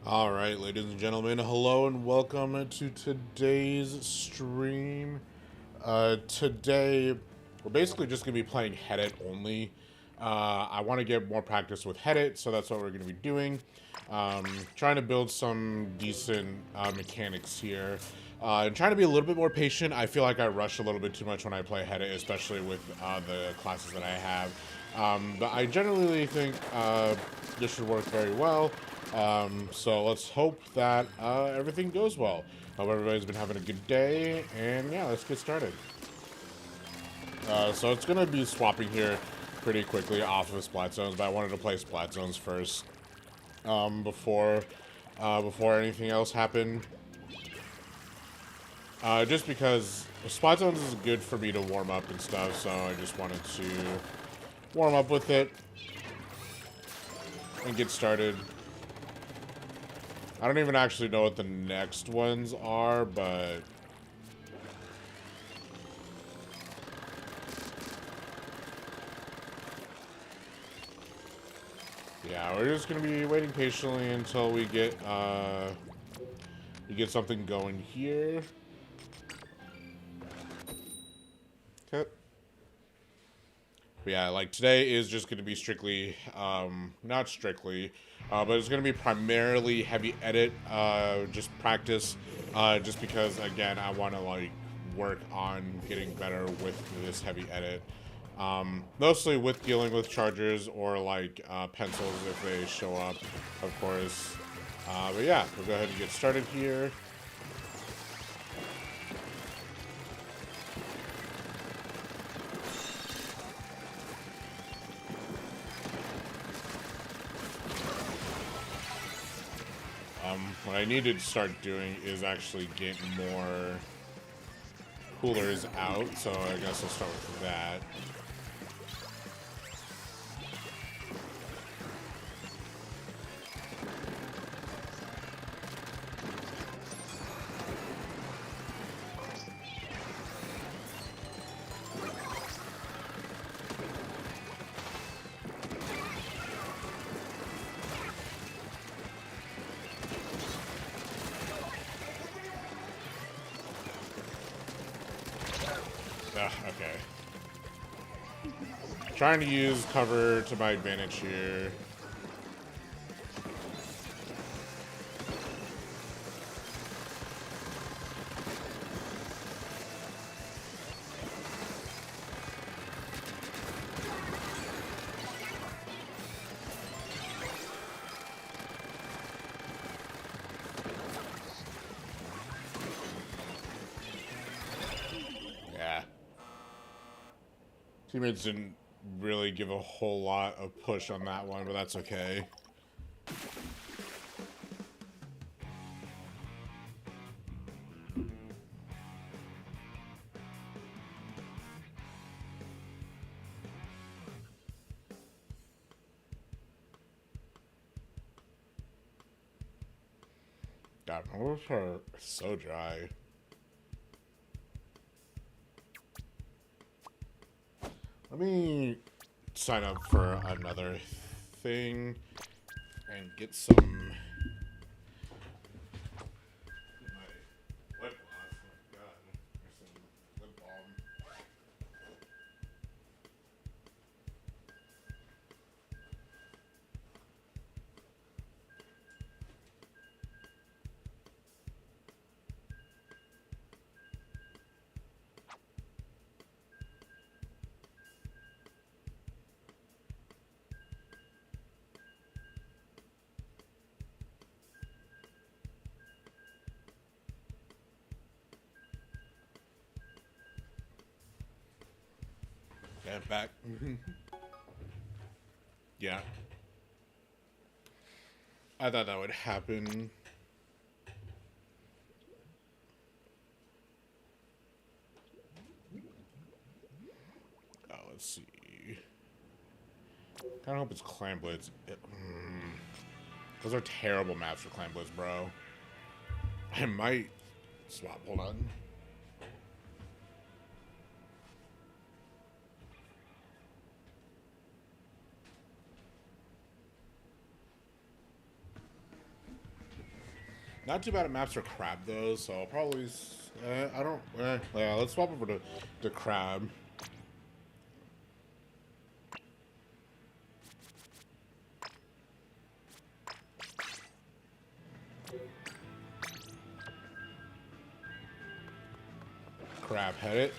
All right, ladies and gentlemen, hello and welcome to today's stream. Today, we're basically just going to be playing Hedit only. I want to get more practice with Hedit, so that's what we're going to be doing. Trying to build some decent mechanics here. And trying to be a little bit more patient. I feel like I rush a little bit too much when I play Hedit, especially with the classes that I have. But I generally think this should work very well. So let's hope that everything goes well. Hope everybody's been having a good day, and yeah, let's get started. So it's gonna be swapping here pretty quickly off of Splat Zones, but I wanted to play Splat Zones first before anything else happened. Just because Splat Zones is good for me to warm up and stuff, so I just wanted to warm up with it and get started. I don't even actually know what the next ones are, but yeah, we're just gonna be waiting patiently until we get something going here. Okay. But yeah, like today is just gonna be strictly, not strictly, but it's gonna be primarily heavy edit, just practice, just because again I want to like work on getting better with this heavy edit. Mostly with dealing with chargers or like pencils if they show up, of course. But yeah, we'll go ahead and get started here. What I need to start doing is actually get more coolers out, so I guess I'll start with that. Okay. Trying to use cover to my advantage here. Yeah. Teammates didn't really give a whole lot of push on that one, but that's okay. God, my lips are so dry. Let me sign up for another thing and get some my lip gloss. Oh my God, there's some lip balm. Yeah, back. Yeah. I thought that would happen. Oh, let's see. Kind of hope it's Clan Blitz. Those are terrible maps for Clan Blitz, bro. I might swap. Hold on. Not too bad at maps for crab though, so I'll probably. I don't. Yeah, let's swap over to crab. Crab Hedit.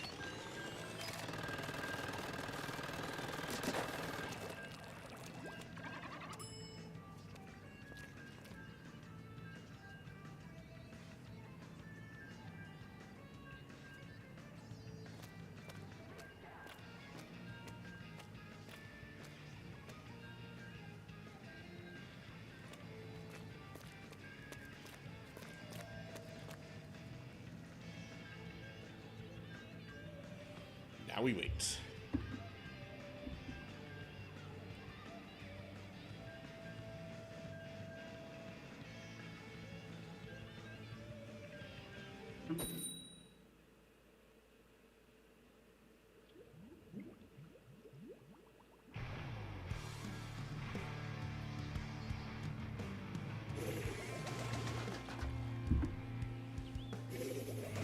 Now we wait.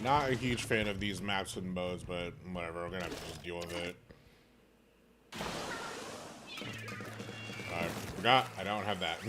Not a huge fan of these maps and modes, but whatever, we're gonna have to just deal with it. I forgot, I don't have that.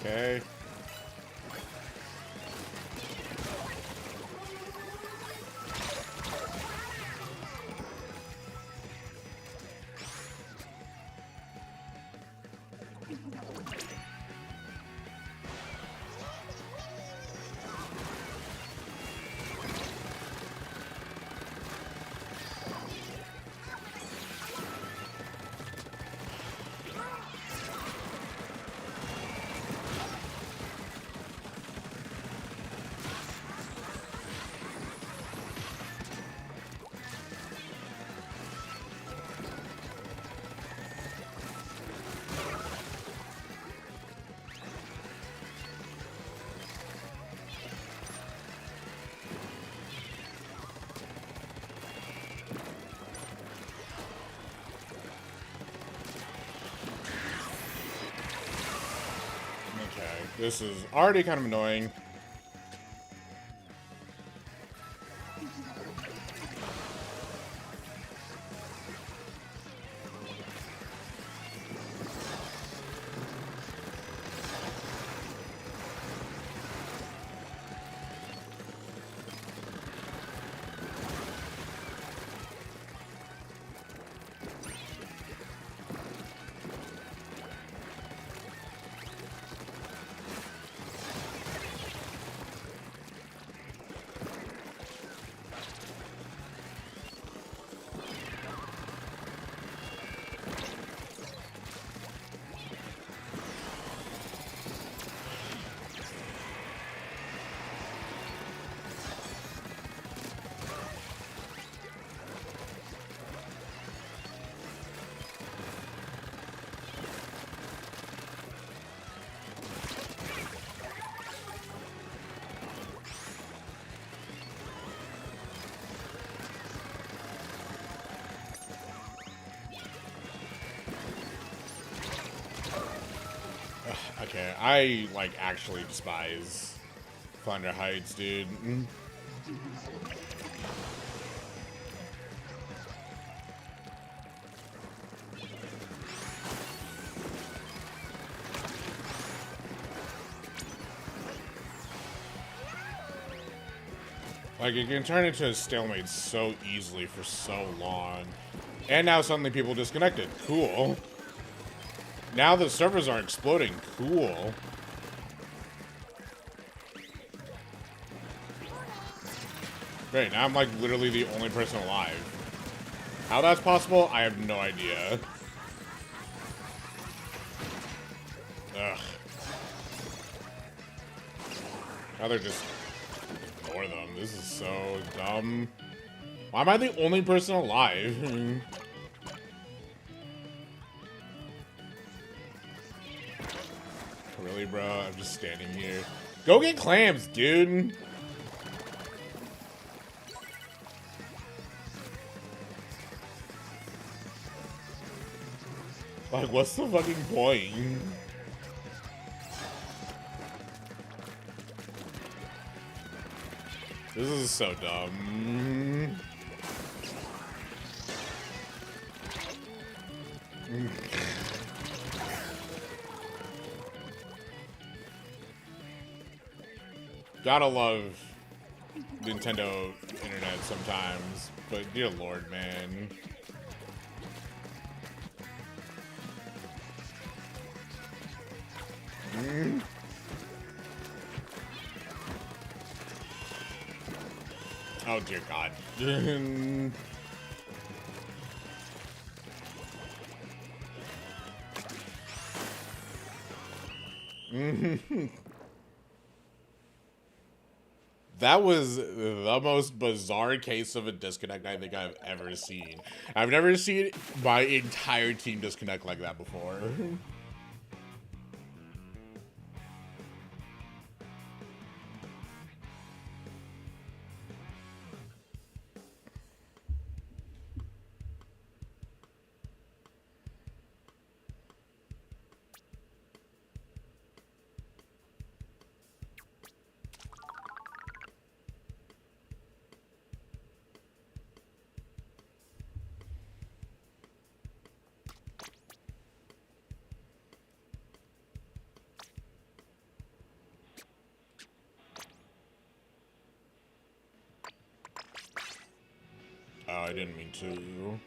Okay. This is already kind of annoying. Okay, I, like, actually despise Thunder Heights, dude. Like, it can turn into a stalemate so easily for so long. And now suddenly people disconnected. Cool. Now the servers are exploding. Cool. Great, now I'm like literally the only person alive. How that's possible, I have no idea. Ugh. Now they're just ignore them. This is so dumb. Why am I the only person alive? Really, bro? I'm just standing here. Go get clams, dude. Like, what's the fucking point? This is so dumb. Gotta love Nintendo internet sometimes, but dear lord, man. Oh dear god. That was the most bizarre case of a disconnect I think I've ever seen. I've never seen my entire team disconnect like that before. Oh, I didn't mean to.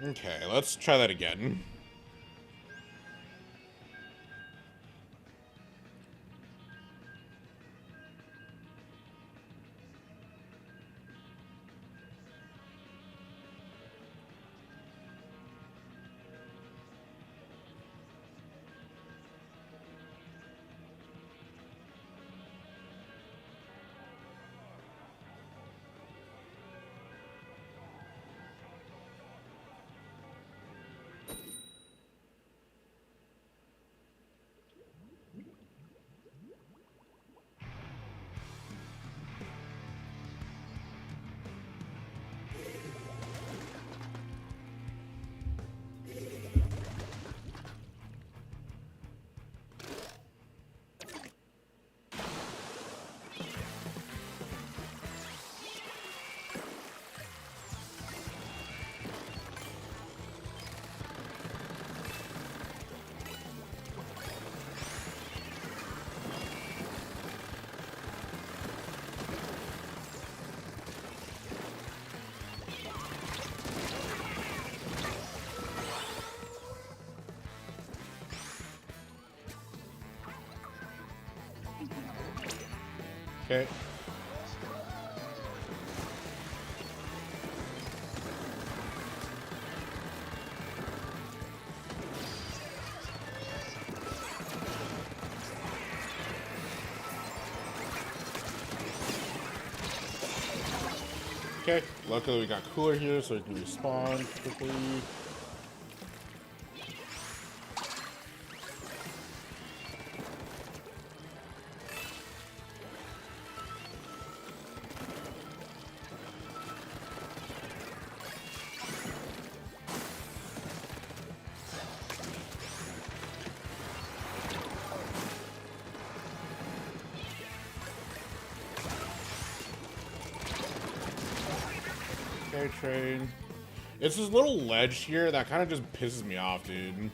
Okay, let's try that again. Okay. Okay, luckily we got cooler here so it can respawn quickly. Okay, train. It's this little ledge here that kind of just pisses me off, dude.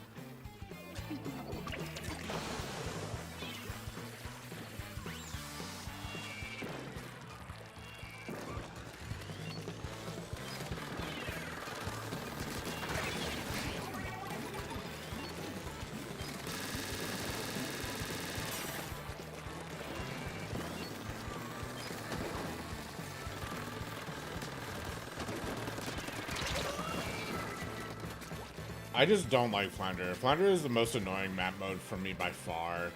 I just don't like Flounder. Flounder is the most annoying map mode for me by far.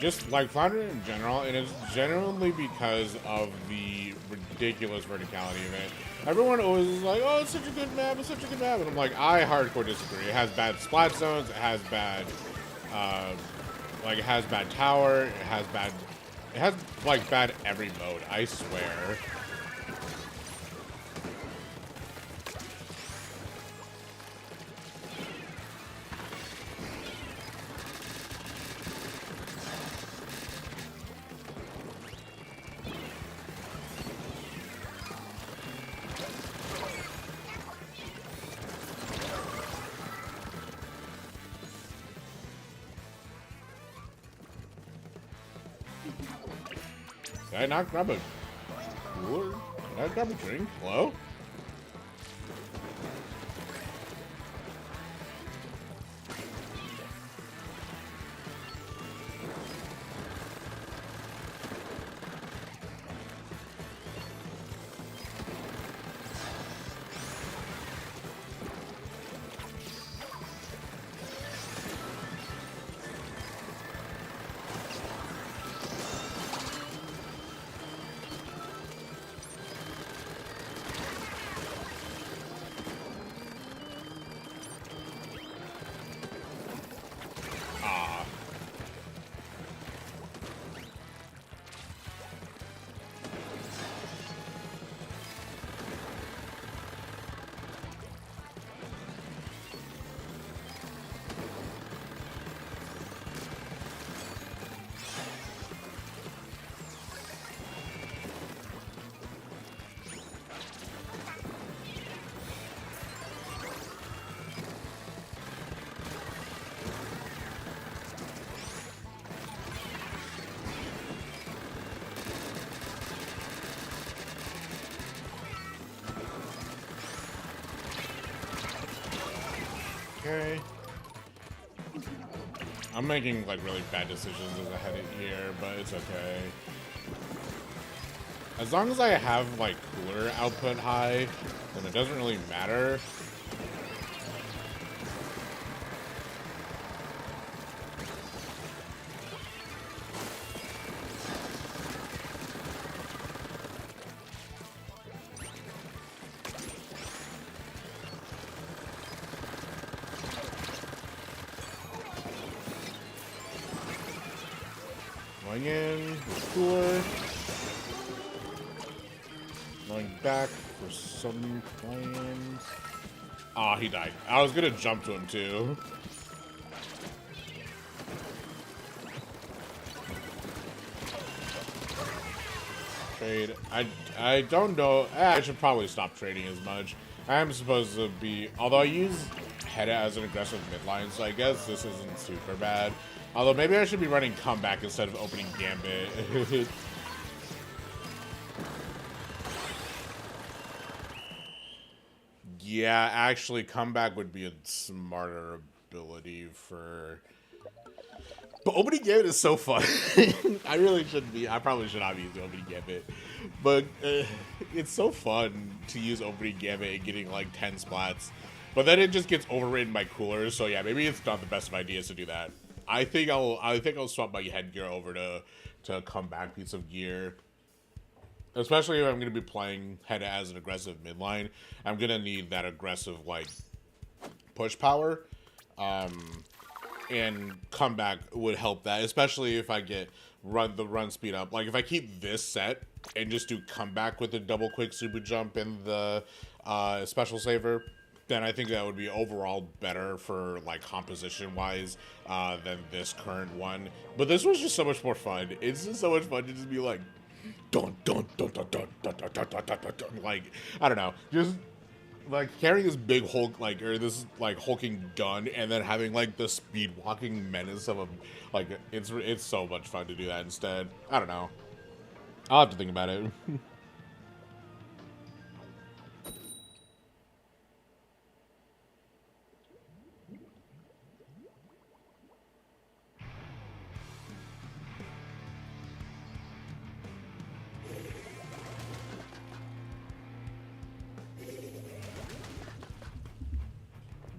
Just like Flounder in general, and it's generally because of the ridiculous verticality of it. Everyone always is like, oh, it's such a good map, it's such a good map. And I'm like, I hardcore disagree. It has bad splat zones, it has bad, it has bad tower, it has, like, bad every mode, I swear. Did I not grab a cooler? Did I grab a drink? Hello? Okay. I'm making like really bad decisions as I head in here, but it's okay. As long as I have like cooler output high, then it doesn't really matter. Going in, cooler. Going back for some plans. Ah, he died. I was gonna jump to him too. Trade. I don't know. I should probably stop trading as much. I am supposed to be, although I use Hedit as an aggressive midline, so I guess this isn't super bad. Although maybe I should be running comeback instead of opening gambit. Yeah, actually, comeback would be a smarter ability for. But opening gambit is so fun. I really shouldn't be. I probably should not be using opening gambit, but it's so fun to use opening gambit and getting like 10 splats. But then it just gets overridden by coolers. So yeah, maybe it's not the best of ideas to do that. I think I'll swap my headgear over to a comeback piece of gear. Especially if I'm going to be playing Hedit as an aggressive midline, I'm going to need that aggressive, like, push power. And comeback would help that, especially if I get the run speed up. Like, if I keep this set and just do comeback with the double quick super jump and the special saver, then I think that would be overall better for, like, composition-wise than this current one. But this was just so much more fun. It's just so much fun to just be like, dun dun dun dun dun dun dun dun dun dun dun. Like, I don't know, just like carrying this big Hulk, like, or this like hulking gun, and then having like the speed walking menace of a, like, it's so much fun to do that instead. I don't know. I'll have to think about it.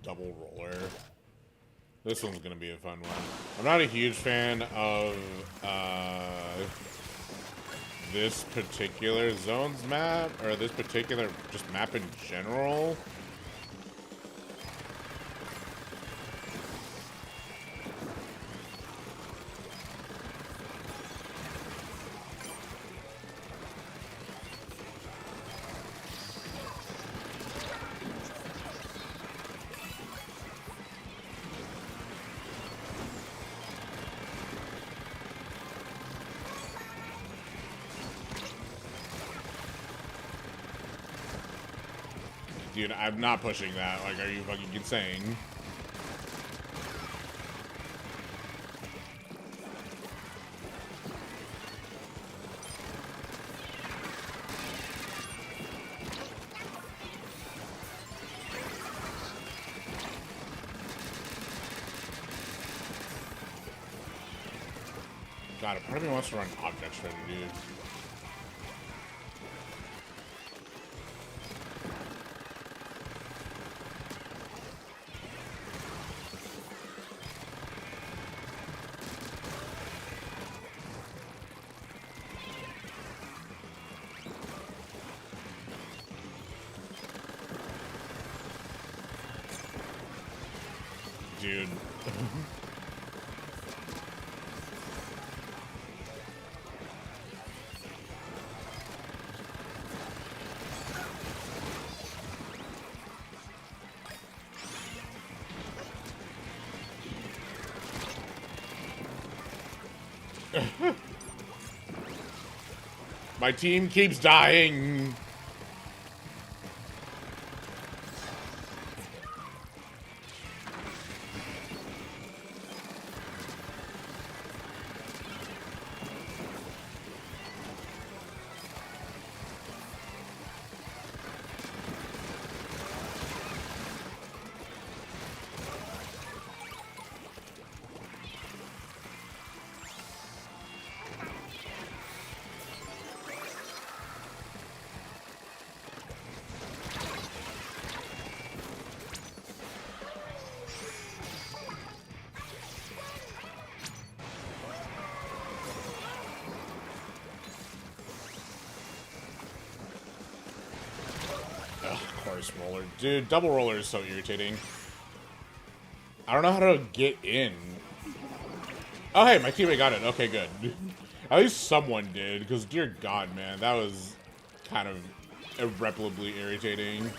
double roller. This one's gonna be a fun one. I'm not a huge fan of this particular zones map, or this particular just map in general. Dude, I'm not pushing that. Like, are you fucking insane? God, a part of me wants to run object shredder, dude. Dude. My team keeps dying. Roller. Dude, double roller is so irritating. I don't know how to get in. Oh, hey, my teammate got it. Okay, good. At least someone did, because dear God, man, that was kind of irreparably irritating.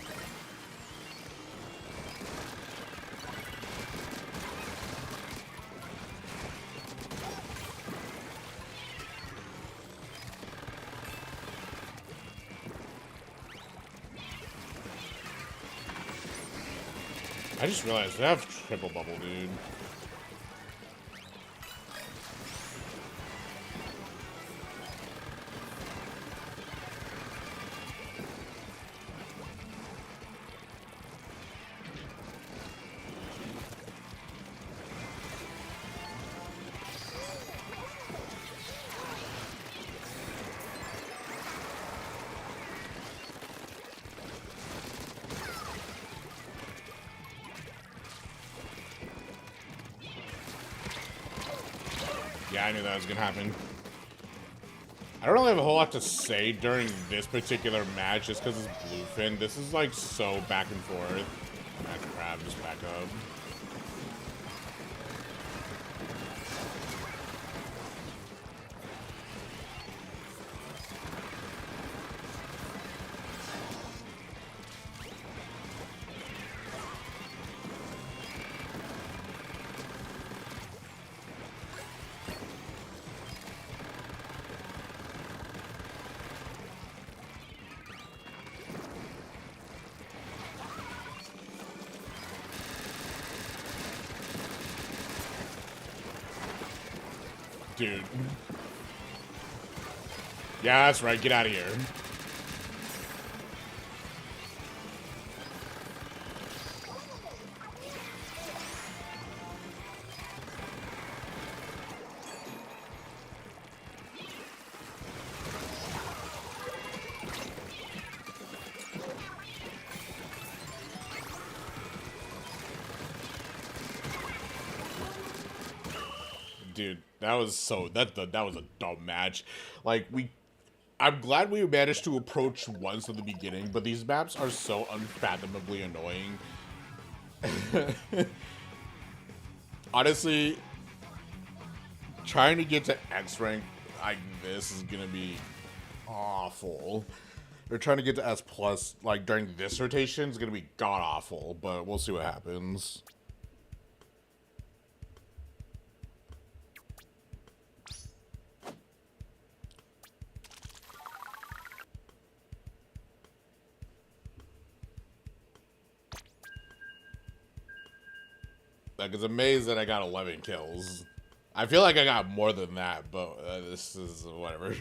I just realized I have triple bubble, dude. Yeah, I knew that was gonna happen. I don't really have a whole lot to say during this particular match just because it's Bluefin. This is like so back and forth. That's crap, just back up. Dude. Yeah, that's right. Get out of here. That was that was a dumb match. Like I'm glad we managed to approach once at the beginning, but these maps are so unfathomably annoying. Honestly, trying to get to X rank like this is gonna be awful. Or trying to get to S plus like during this rotation is gonna be god awful, but we'll see what happens. Like, it's amazed that I got 11 kills. I feel like I got more than that, but this is whatever.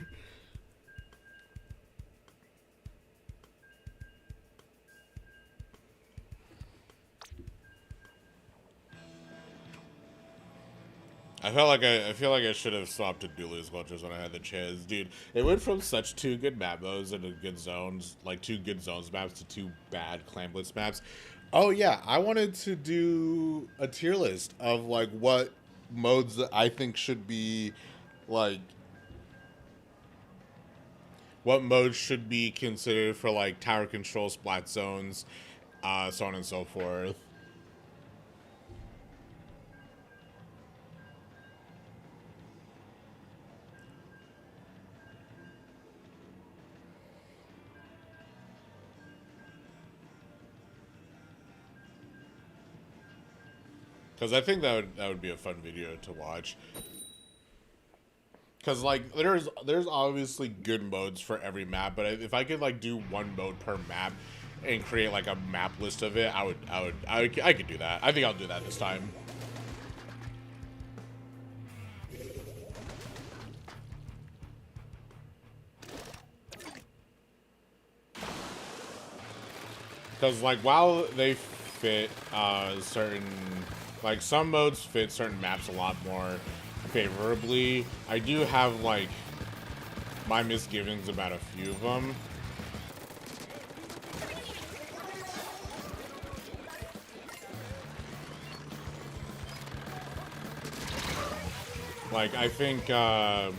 I feel like I should have swapped to Dulu's Vultures when I had the chance, dude. It went from such two good map modes and good zones, like two good zones maps, to two bad Clan Blitz maps. Oh yeah, I wanted to do a tier list of like what modes that I think should be like what modes should be considered for like tower control splat zones, so on and so forth. Because I think that would be a fun video to watch. Because like there's obviously good modes for every map, but if I could like do one mode per map and create like a map list of it, I could do that. I think I'll do that this time. Because like while they fit certain, like some modes fit certain maps a lot more favorably, I do have like my misgivings about a few of them. Like I think tower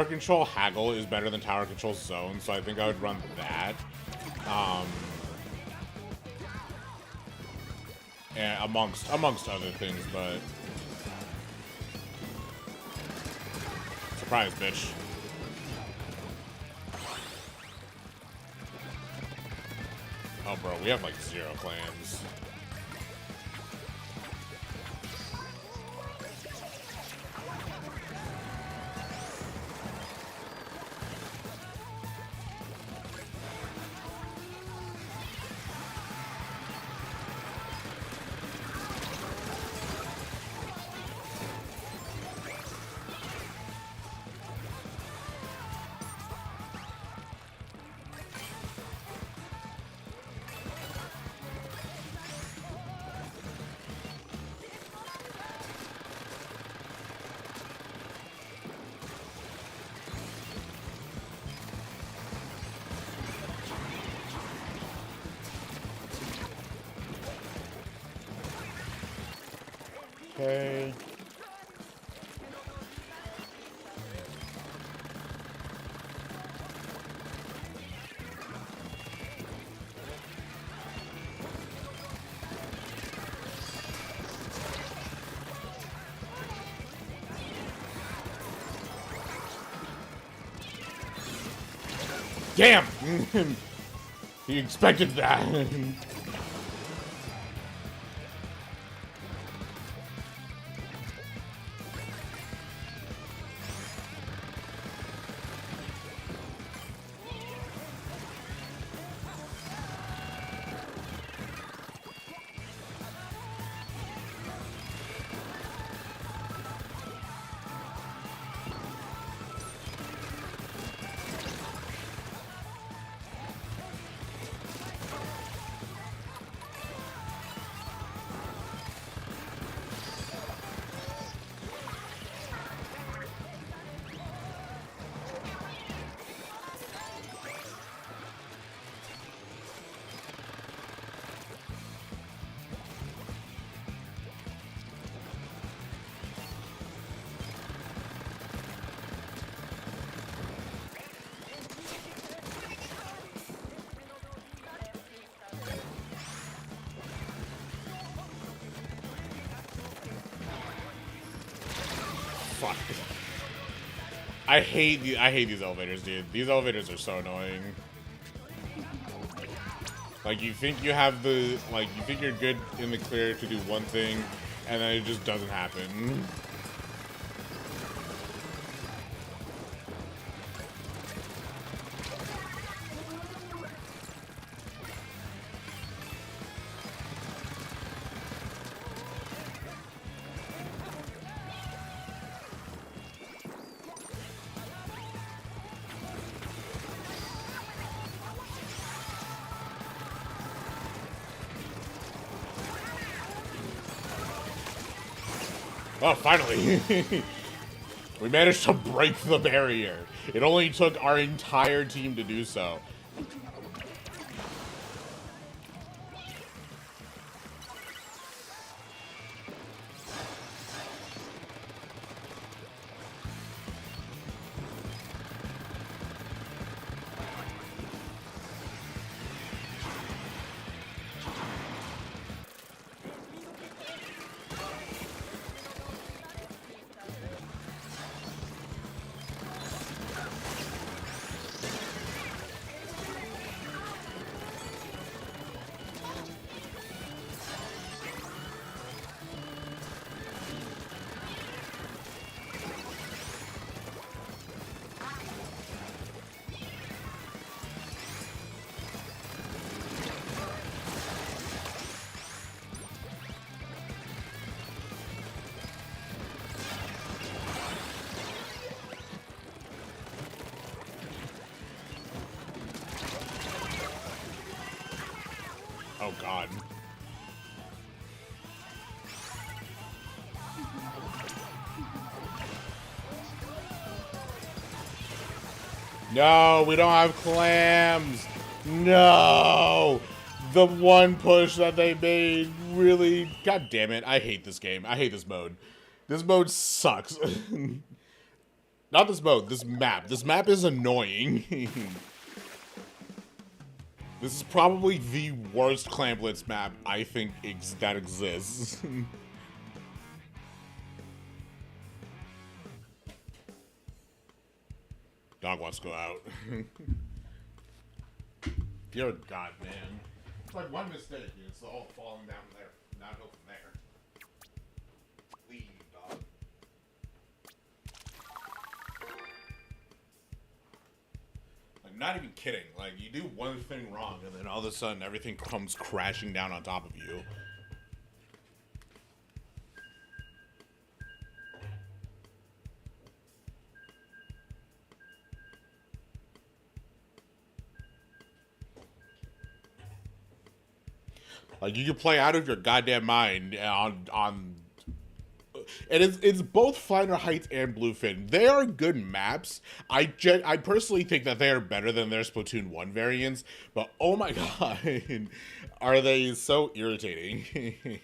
control haggle is better than tower control zone, so I think I would run that. And amongst other things, but surprise, bitch. Oh, bro, we have like 0 clans. Okay. Damn! He expected that. fuck. I hate these elevators, dude. These elevators are so annoying. Like, you think you have the, like, you think you're good in the clear to do one thing, and then it just doesn't happen. Oh, finally. We managed to break the barrier. It only took our entire team to do so. Oh, God. No, we don't have clams. No. The one push that they made really... God damn it. I hate this game. I hate this mode. This mode sucks. Not this mode. This map. This map is annoying. This is probably the worst Clamblitz map I think that exists. Dog wants to go out. Dear God, man. It's like one mistake, and it's all falling down there. Not go from there. Leave, dog. Like, not even kidding. Like, you do one thing wrong, and then all of a sudden, everything comes crashing down on top of you. Like, you can play out of your goddamn mind on and it's both Flounder Heights and Bluefin. They are good maps. I personally think that they are better than their Splatoon 1 variants, but oh my god, are they so irritating.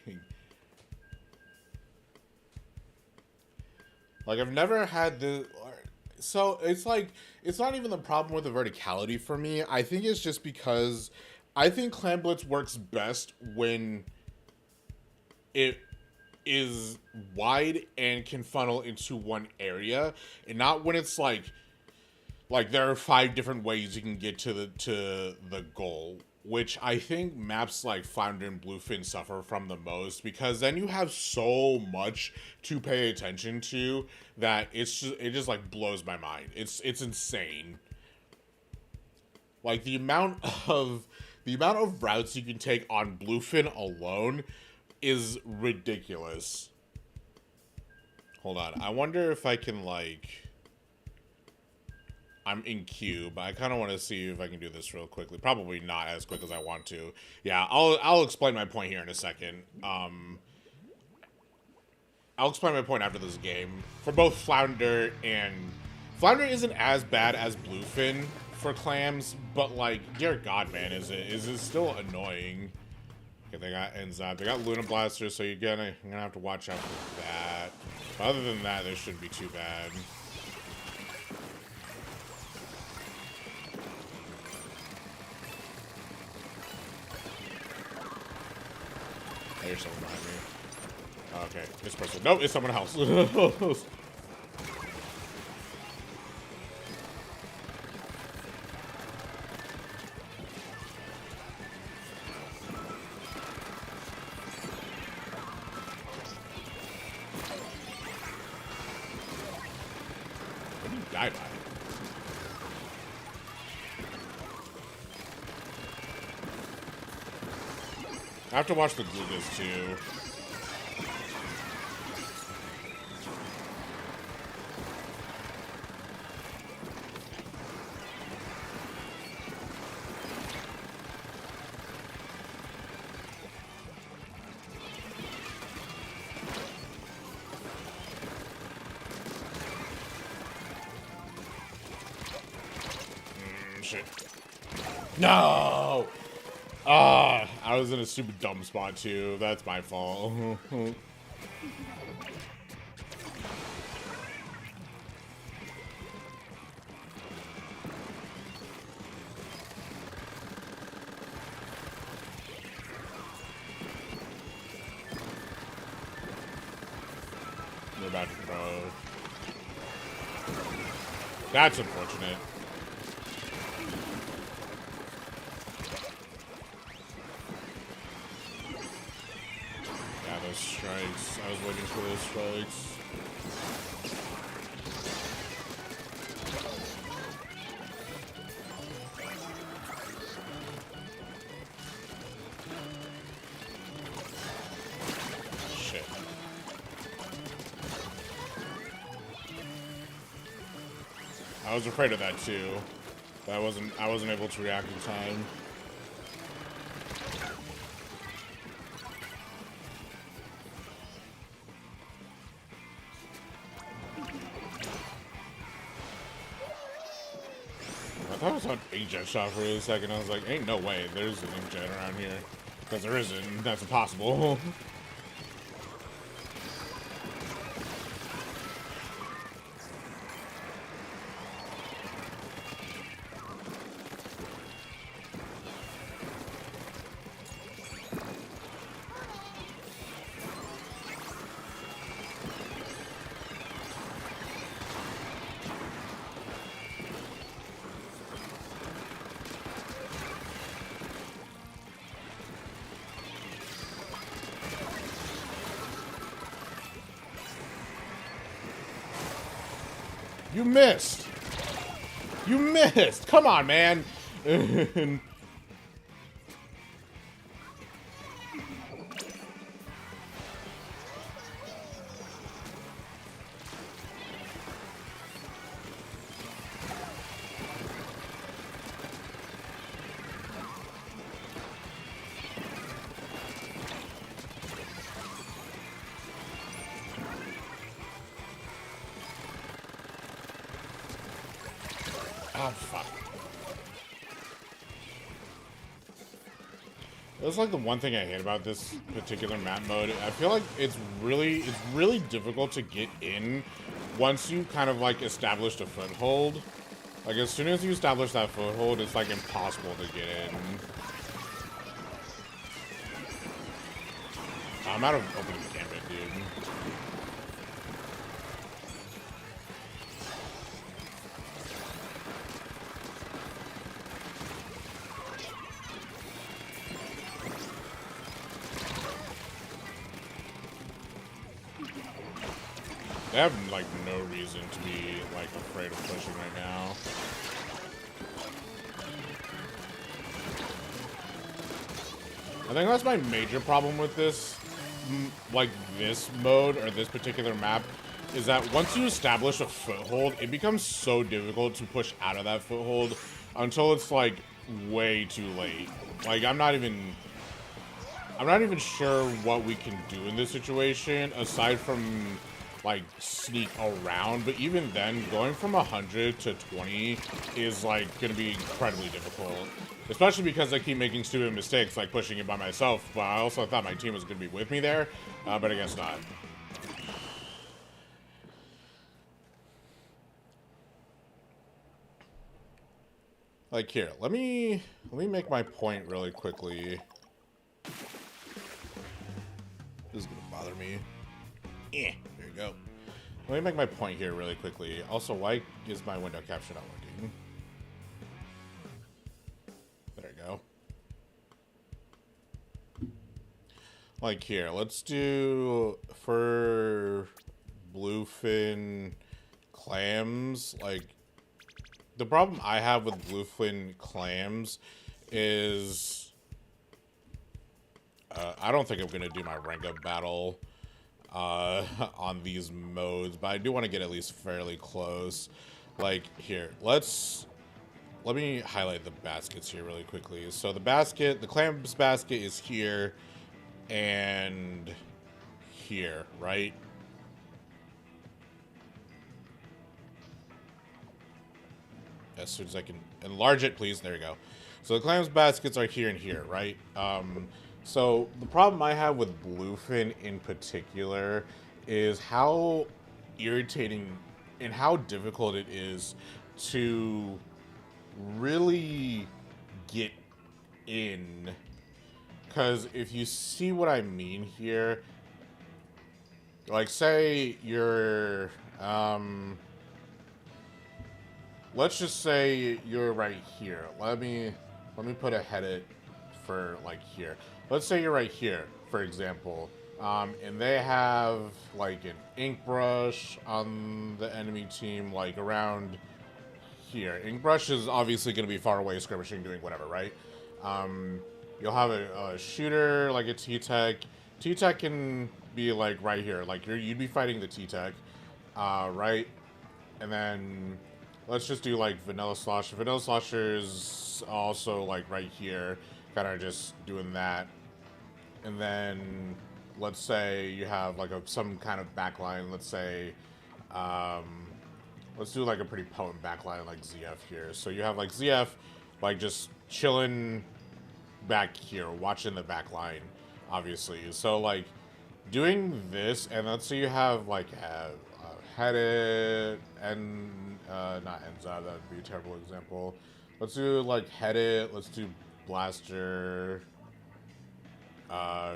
Like, I've never had the... So, it's like, it's not even the problem with the verticality for me. I think it's just because I think Clamblitz works best when it is wide and can funnel into one area, and not when it's like there are 5 different ways you can get to the goal, which I think maps like Flounder and Bluefin suffer from the most, because then you have so much to pay attention to that it just like blows my mind. It's insane. Like, the amount of routes you can take on Bluefin alone is ridiculous. Hold on. I wonder if I can, like... I'm in queue, but I kind of want to see if I can do this real quickly. Probably not as quick as I want to. Yeah, I'll explain my point here in a second. I'll explain my point after this game. For both Flounder and... Flounder isn't as bad as Bluefin for clams, but, like, dear God, man, is it still annoying. Okay, they got Enzap. They got Luna Blaster, so you're gonna have to watch out for that. But other than that, they shouldn't be too bad. Oh, there's someone behind me. Okay, this person. Nope, it's someone else. did he die by? I have to watch the Glugas too. Shit. No! Ah, I was in a super dumb spot too. That's my fault. We're about to throw. That's unfortunate. Yeah, those strikes. I was waiting for those strikes. Shit. I was afraid of that too. I wasn't able to react in time. I thought I saw an inkjet shot for a second. I was like, ain't no way there's an inkjet around here. Because there isn't. That's impossible. You missed! You missed! Come on, man! Oh, fuck. That's like the one thing I hate about this particular map mode. I feel like it's really difficult to get in once you kind of like established a foothold. Like as soon as you establish that foothold, it's like impossible to get in. I'm out of opening gambit, dude. They have, like, no reason to be, like, afraid of pushing right now. I think that's my major problem with this, like, this mode, or this particular map, is that once you establish a foothold, it becomes so difficult to push out of that foothold until it's, like, way too late. Like, I'm not even sure what we can do in this situation, aside from like sneak around, but even then going from 100 to 20 is like gonna be incredibly difficult, especially because I keep making stupid mistakes like pushing it by myself. But I also thought my team was gonna be with me there, but I guess not. Like here, let me make my point really quickly. This is gonna bother me. There you go. Let me make my point here really quickly. Also, why is my window capture not working? There you go. Like here, let's do for bluefin clams, like, the problem I have with bluefin clams is I don't think I'm gonna do my rank up battle on these modes, but I do want to get at least fairly close. Like, here, let me highlight the baskets here really quickly. So the clams basket is here and here, right? As soon as I can enlarge it, please. There you go. So the clams baskets are here and here, right? So the problem I have with bluefin in particular is how irritating and how difficult it is to really get in. Because if you see what I mean here, like say you're, let's just say you're right here. Let me put a Hedit for like here. Let's say you're right here, for example, and they have like an ink brush on the enemy team, like around here. Ink brush is obviously going to be far away, skirmishing, doing whatever, right? You'll have a shooter, like a T-Tech. T-Tech can be like right here, like you'd be fighting the T-Tech, right? And then let's just do like Vanilla Slosher. Vanilla Slosher is also like right here, kind of just doing that. And then let's say you have like some kind of backline. Let's say, let's do like a pretty potent backline like ZF here. So you have like ZF, like just chilling back here, watching the backline, obviously. So like doing this, and let's say you have like Hedit and not Enza, that would be a terrible example. Let's do like Hedit, let's do Blaster,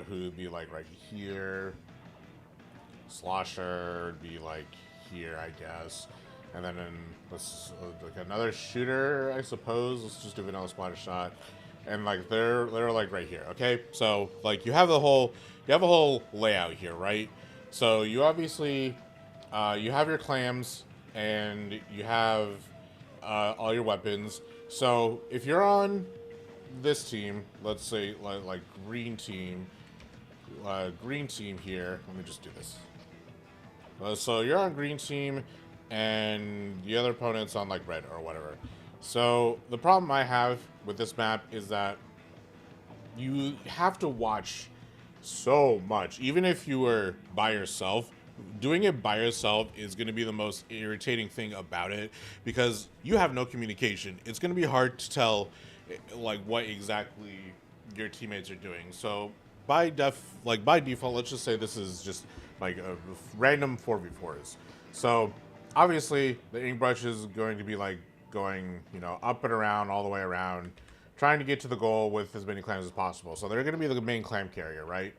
who would be like right here. Slosher would be like here, I guess. And then let's like another shooter, I suppose. Let's just do Vanilla Splatter Shot. And like they're like right here, okay? So like you have a whole layout here, right? So you obviously you have your clams and you have all your weapons. So if you're on this team, let's say like green team here. Let me just do this. So you're on green team, and the other opponent's on like red or whatever. So the problem I have with this map is that you have to watch so much. Even if you were by yourself, doing it by yourself is going to be the most irritating thing about it, because you have no communication. It's going to be hard to tell like what exactly your teammates are doing. So by default, let's just say this is just like a random 4v4s. So obviously the ink brush is going to be like going, you know, up and around, all the way around, trying to get to the goal with as many clams as possible. So they're going to be the main clam carrier, right?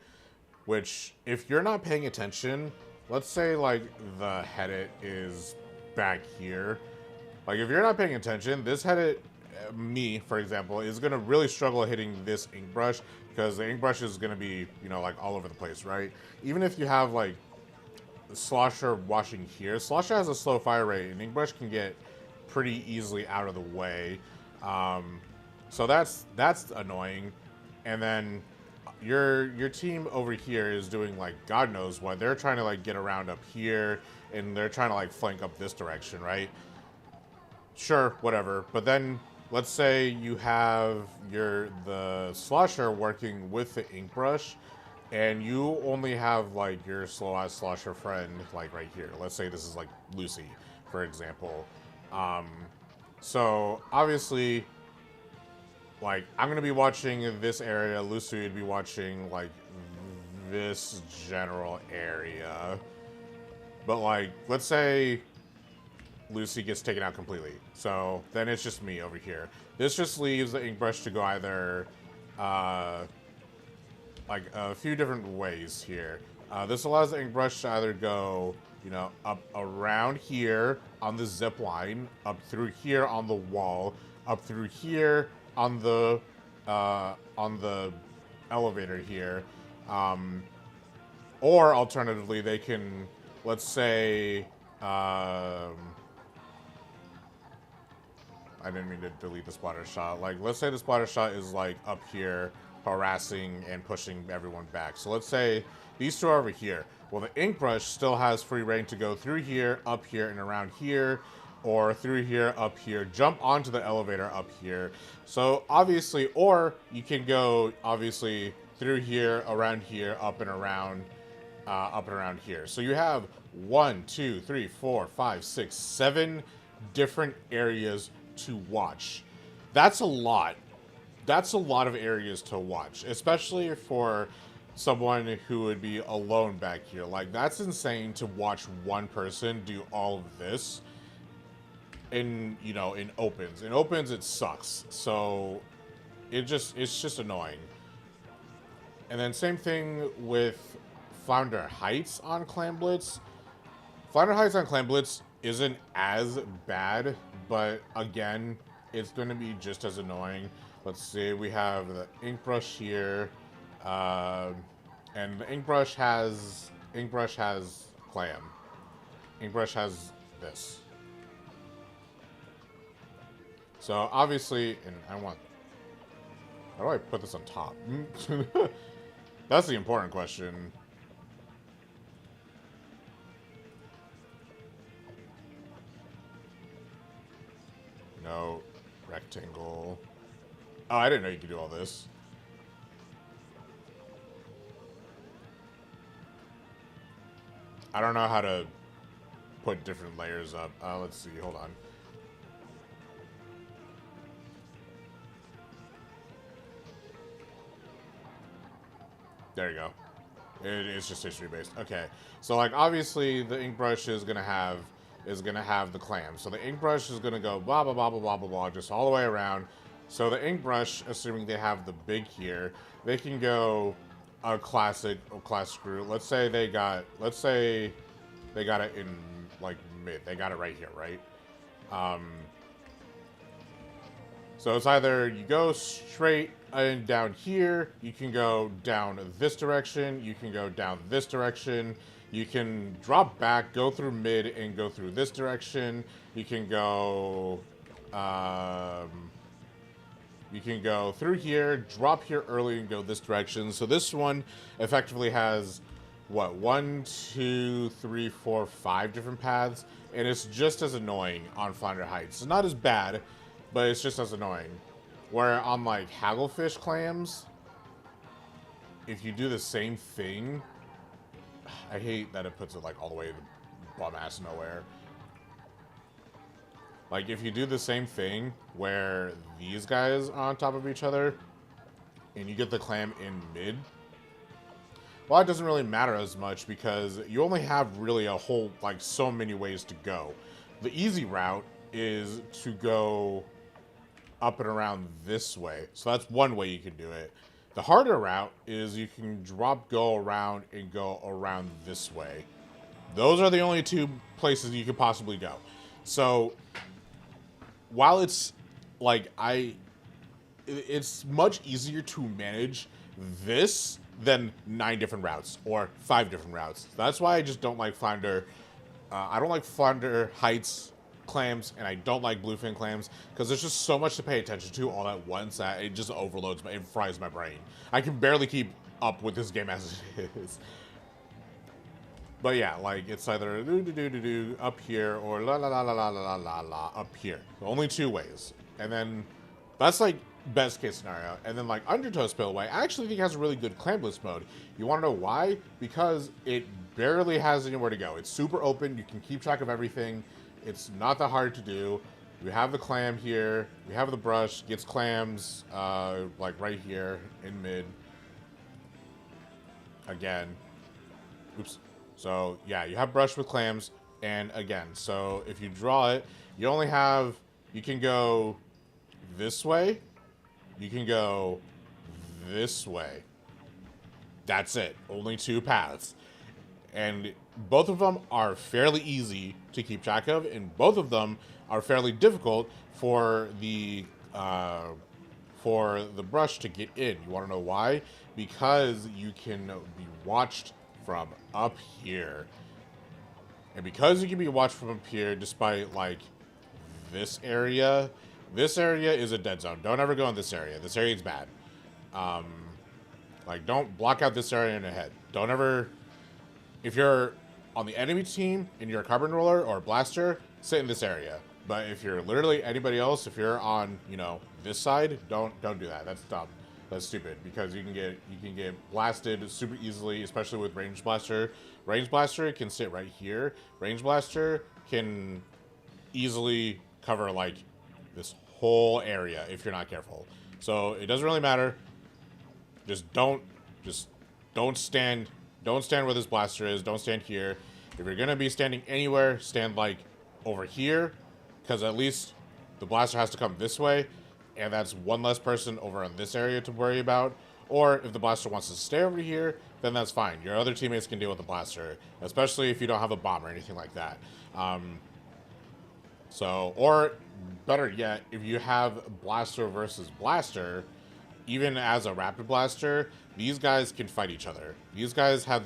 Which, if you're not paying attention, let's say like the Hedit is back here. Like if you're not paying attention, this Hedit, me for example, is going to really struggle hitting this ink brush, because the ink brush is going to be, you know, like all over the place, right? Even if you have like Slosher watching here, Slosher has a slow fire rate, and ink brush can get pretty easily out of the way. So that's annoying. And then your team over here is doing like God knows what. They're trying to like get around up here, and they're trying to like flank up this direction, right? Sure, whatever. But then let's say you have the Slosher working with the ink brush, and you only have like your slow ass Slosher friend like right here. Let's say this is like Lucy, for example. So obviously, like, I'm gonna be watching this area, Lucy would be watching like this general area. But like, let's say Lucy gets taken out completely. So then it's just me over here. This just leaves the ink brush to go either like a few different ways here. This allows the ink brush to either go, you know, up around here on the zip line, up through here on the wall, up through here on the elevator here, or alternatively they can, let's say, I didn't mean to delete the splatter shot. Like, let's say the splatter shot is like up here, harassing and pushing everyone back. So let's say these two are over here. Well, the ink brush still has free reign to go through here, up here, and around here, or through here, up here, jump onto the elevator up here. So obviously, or you can go obviously through here, around here, up and around here. So you have 1, 2, 3, 4, 5, 6, 7 different areas to watch. That's a lot. That's a lot of areas to watch, especially for someone who would be alone back here. Like, that's insane to watch one person do all of this in, you know, in opens. In opens, it sucks. So it's just annoying. And then same thing with Flounder Heights on Clam Blitz. Flounder Heights on Clam Blitz isn't as bad, but again, it's going to be just as annoying. Let's see, we have the ink brush here, and the ink brush has Clam. Ink brush has this. So obviously, and how do I put this on top? That's the important question. No, rectangle. Oh, I didn't know you could do all this. I don't know how to put different layers up. Let's see, hold on. There you go. It's just history based. Okay, so like obviously the ink brush is gonna have the clam. So the ink brush is gonna go blah blah blah blah blah blah blah just all the way around. So the ink brush, assuming they have the big here, they can go a classic route. Let's say they got it in like mid. They got it right here, right? So it's either you go straight and down here, you can go down this direction, you can go down this direction, you can drop back, go through mid, and go through this direction. You can go through here, drop here early, and go this direction. So this one effectively has, what, 1, 2, 3, 4, 5 different paths, and it's just as annoying on Flounder Heights. It's not as bad, but it's just as annoying. Where on like Hagglefish clams, if you do the same thing, I hate that it puts it like all the way to bum ass nowhere. Like if you do the same thing where these guys are on top of each other and you get the clam in mid, well, it doesn't really matter as much because you only have really a whole, like, so many ways to go. The easy route is to go up and around this way. So that's one way you can do it. The harder route is you can go around and go around this way. Those are the only two places you could possibly go. So while it's like it's much easier to manage this than 9 different routes or 5 different routes. That's why I just don't like Flounder. I don't like Flounder Heights clams, and I don't like bluefin clams because there's just so much to pay attention to all at once that it just overloads it fries my brain. I can barely keep up with this game as it is. But yeah, like it's either up here or la la la la la la la la up here. Only 2 ways, and then that's like best case scenario. And then like Undertow Spillway, I actually think has a really good clam blitz mode. You want to know why? Because it barely has anywhere to go. It's super open. You can keep track of everything. It's not that hard to do. We have the clam here. We have the brush. Gets clams like right here in mid. Again. Oops. So yeah, you have brush with clams. And again, so if you draw it, you can go this way. You can go this way. That's it. Only 2 paths. And both of them are fairly easy to keep track of, and both of them are fairly difficult for the brush to get in. You want to know why? Because you can be watched from up here. And because you can be watched from up here, despite like this area This area is a dead zone. Don't ever go in this area. This area is bad. Like, don't block out this area in the head. Don't ever... If you're on the enemy team and you're a carbon roller or a blaster, sit in this area. But if you're literally anybody else, if you're on, you know, this side, don't do that. That's dumb. That's stupid because you can get blasted super easily, especially with range blaster. Range blaster can sit right here. Range blaster can easily cover like this whole area if you're not careful. So it doesn't really matter. Just don't stand where this blaster is. Don't stand here. If you're gonna be standing anywhere, stand like over here, because at least the blaster has to come this way, and that's one less person over in this area to worry about. Or if the blaster wants to stay over here, then that's fine. Your other teammates can deal with the blaster, especially if you don't have a bomb or anything like that. Or better yet, if you have blaster versus blaster, even as a rapid blaster, these guys can fight each other. These guys have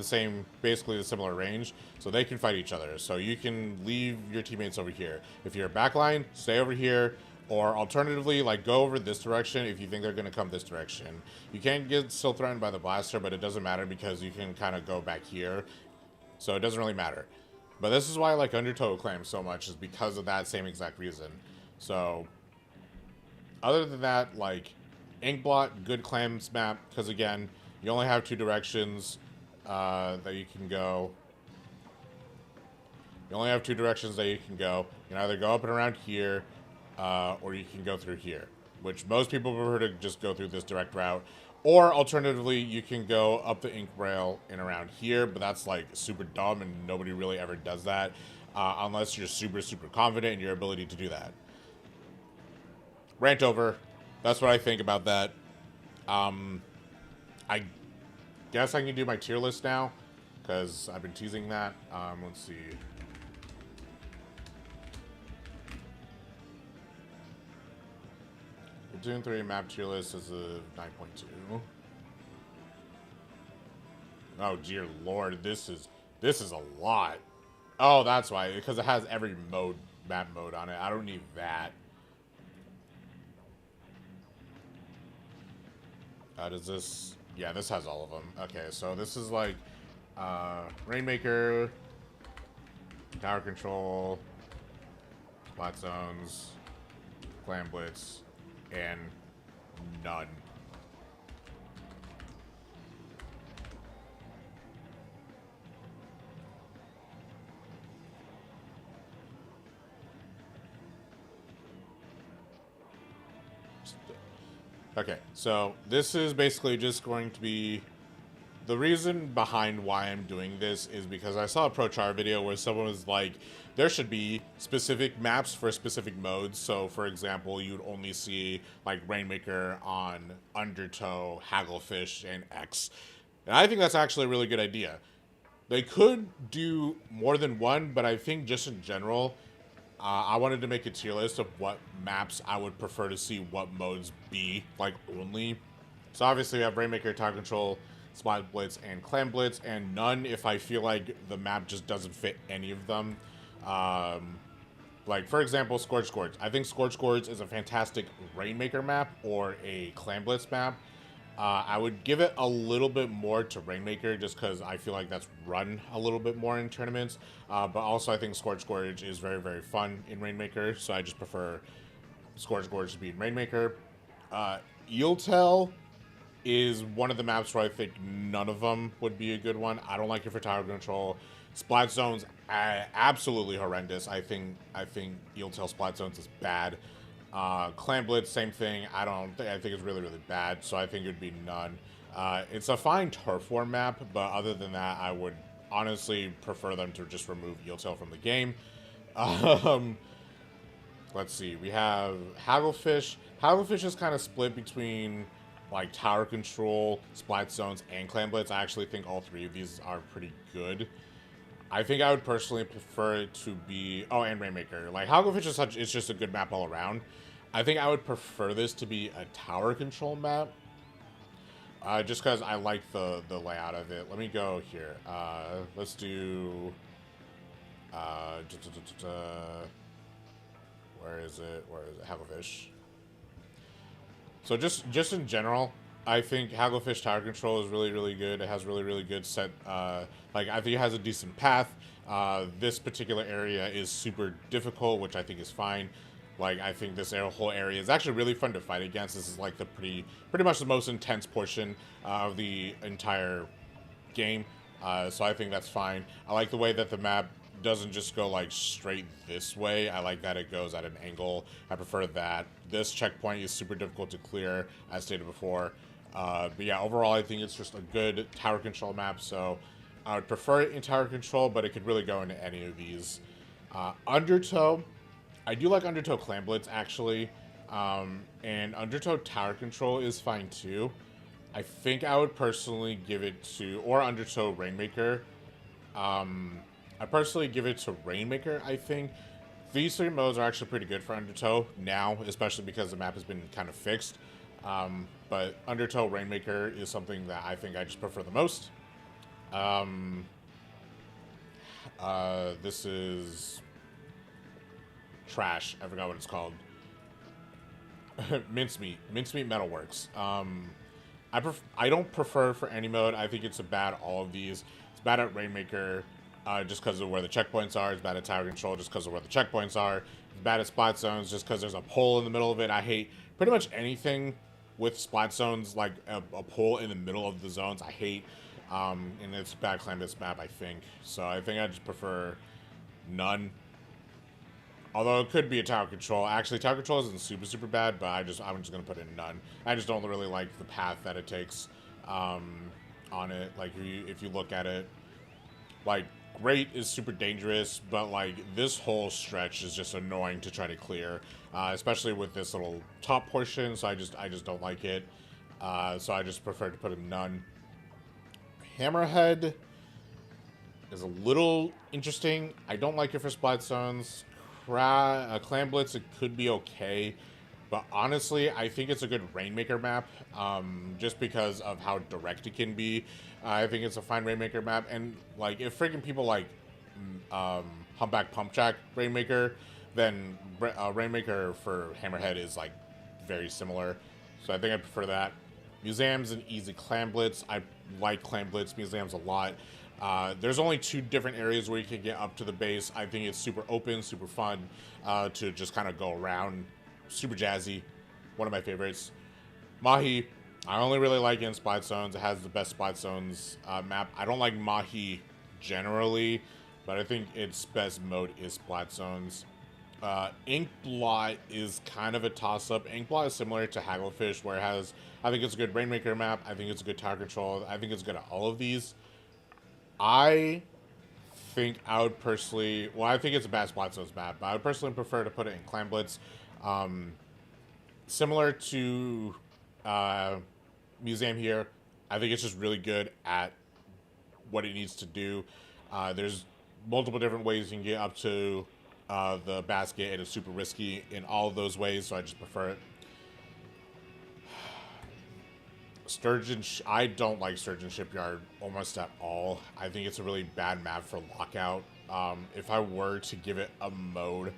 basically the similar range, so they can fight each other. So you can leave your teammates over here. If you're a backline, stay over here, or alternatively, like go over this direction if you think they're gonna come this direction. You can get still threatened by the blaster, but it doesn't matter because you can kind of go back here. So it doesn't really matter. But this is why I like Undertow Clam so much, is because of that same exact reason. So, other than that, like, Inkblot, good clams map, because again, you only have two directions that you can go. You only have two directions that you can go. You can either go up and around here, or you can go through here, which most people prefer to just go through this direct route. Or alternatively, you can go up the ink rail and around here, but that's like super dumb and nobody really ever does that unless you're super confident in your ability to do that. Rant over. That's what I think about that. I guess I can do my tier list now because I've been teasing that. Let's see. Platoon 3 map tier list is a 9.2. Oh dear lord, this is a lot. Oh, that's why, because it has every map mode on it. I don't need that. Does this? Yeah, this has all of them. Okay, so this is like Rainmaker, Tower Control, Spot Zones, Clan Blitz, and none. Okay, so this is basically just going to be... The reason behind why I'm doing this is because I saw a ProChar video where someone was like, there should be specific maps for specific modes. So, for example, you'd only see, like, Rainmaker on Undertow, Hagglefish, and X. And I think that's actually a really good idea. They could do more than one, but I think just in general... I wanted to make a tier list of what maps I would prefer to see what modes be, like, only. So obviously we have Rainmaker, Tower Control, Spot Blitz, and Clan Blitz, and none if I feel like the map just doesn't fit any of them. Like, for example, Scorch Gorge. I think Scorch Gorge is a fantastic Rainmaker map or a Clan Blitz map. I would give it a little bit more to Rainmaker just because I feel like that's run a little bit more in tournaments. But also I think Scorch Gorge is very, very fun in Rainmaker, so I just prefer Scorch Gorge to be in Rainmaker. Eeltail is one of the maps where I think none of them would be a good one. I don't like it for Tower Control. Splat Zones, absolutely horrendous. I think Eeltail Splat Zones is bad. Clan Blitz, same thing. I think it's really, really bad, so I think it would be none. It's a fine turf war map, but other than that, I would honestly prefer them to just remove Eeltail from the game. Let's see. We have Hagglefish. Hagglefish is kind of split between, like, Tower Control, Splat Zones, and Clan Blitz. I actually think all three of these are pretty good. I think I would personally prefer it to be... Oh, and Rainmaker. Like, Hagglefish is it's just a good map all around. I think I would prefer this to be a Tower Control map. Just because I like the layout of it. Let me go here. Let's do... Where is it? Where is it? Hagglefish. So just in general, I think Hagglefish tower control is really good. It has really good set. Like I think it has a decent path. This particular area is super difficult, which I think is fine. Like I think this whole area is actually really fun to fight against. This is like the pretty much the most intense portion of the entire game. So I think that's fine. I like the way that the map doesn't just go like straight this way. I like that it goes at an angle. I prefer that. This checkpoint is super difficult to clear, as stated before. But yeah, overall I think it's just a good tower control map. So I would prefer it in tower control, but it could really go into any of these. Undertow, I do like Undertow Clan Blitz actually. And Undertow tower control is fine too. I think I would personally give it to, or Undertow Rainmaker. I personally give it to Rainmaker, I think. These three modes are actually pretty good for Undertow now, especially because the map has been kind of fixed. But Undertow Rainmaker is something that I think I just prefer the most. This is trash. I forgot what it's called. Mincemeat Metalworks. I don't prefer for any mode. I think it's bad all of these. It's bad at Rainmaker just because of where the checkpoints are. It's bad at tower control just because of where the checkpoints are. It's bad at spot zones just because there's a pole in the middle of it. I hate pretty much anything with spot zones, like a pole in the middle of the zones. I hate, and it's a bad claim this map, I think. So I think I just prefer none. Although it could be a tower control. Actually, tower control isn't super bad, but I'm just gonna put in none. I just don't really like the path that it takes on it. Like if you look at it, like great is super dangerous, but like this whole stretch is just annoying to try to clear, especially with this little top portion. So I just don't like it. So I just prefer to put in none. Hammerhead is a little interesting. I don't like it for splat zones. Clan Blitz, it could be okay, but honestly, I think it's a good Rainmaker map, just because of how direct it can be. I think it's a fine Rainmaker map, and like if freaking people like Humpback Pumpjack Rainmaker, then Rainmaker for Hammerhead is like very similar, so I think I prefer that. Museum's an easy Clan Blitz. I like Clan Blitz Museums a lot. There's only 2 different areas where you can get up to the base. I think it's super open, super fun to just kind of go around. Super jazzy. One of my favorites. Mahi, I only really like it in spot zones. It has the best spot zones map. I don't like Mahi generally, but I think its best mode is spot zones. Inkblot is kind of a toss-up. Inkblot is similar to Hagglefish, where it has, I think it's a good Rainmaker map. I think it's a good tower control. I think it's good at all of these. I think I would personally, well, I think it's a bad spot zones map, but I would personally prefer to put it in Clan Blitz. Similar to Museum here, I think it's just really good at what it needs to do. There's multiple different ways you can get up to the basket, and it's super risky in all of those ways, so I just prefer it. Sturgeon, I don't like Sturgeon Shipyard almost at all. I think it's a really bad map for lockout. If I were to give it a mode,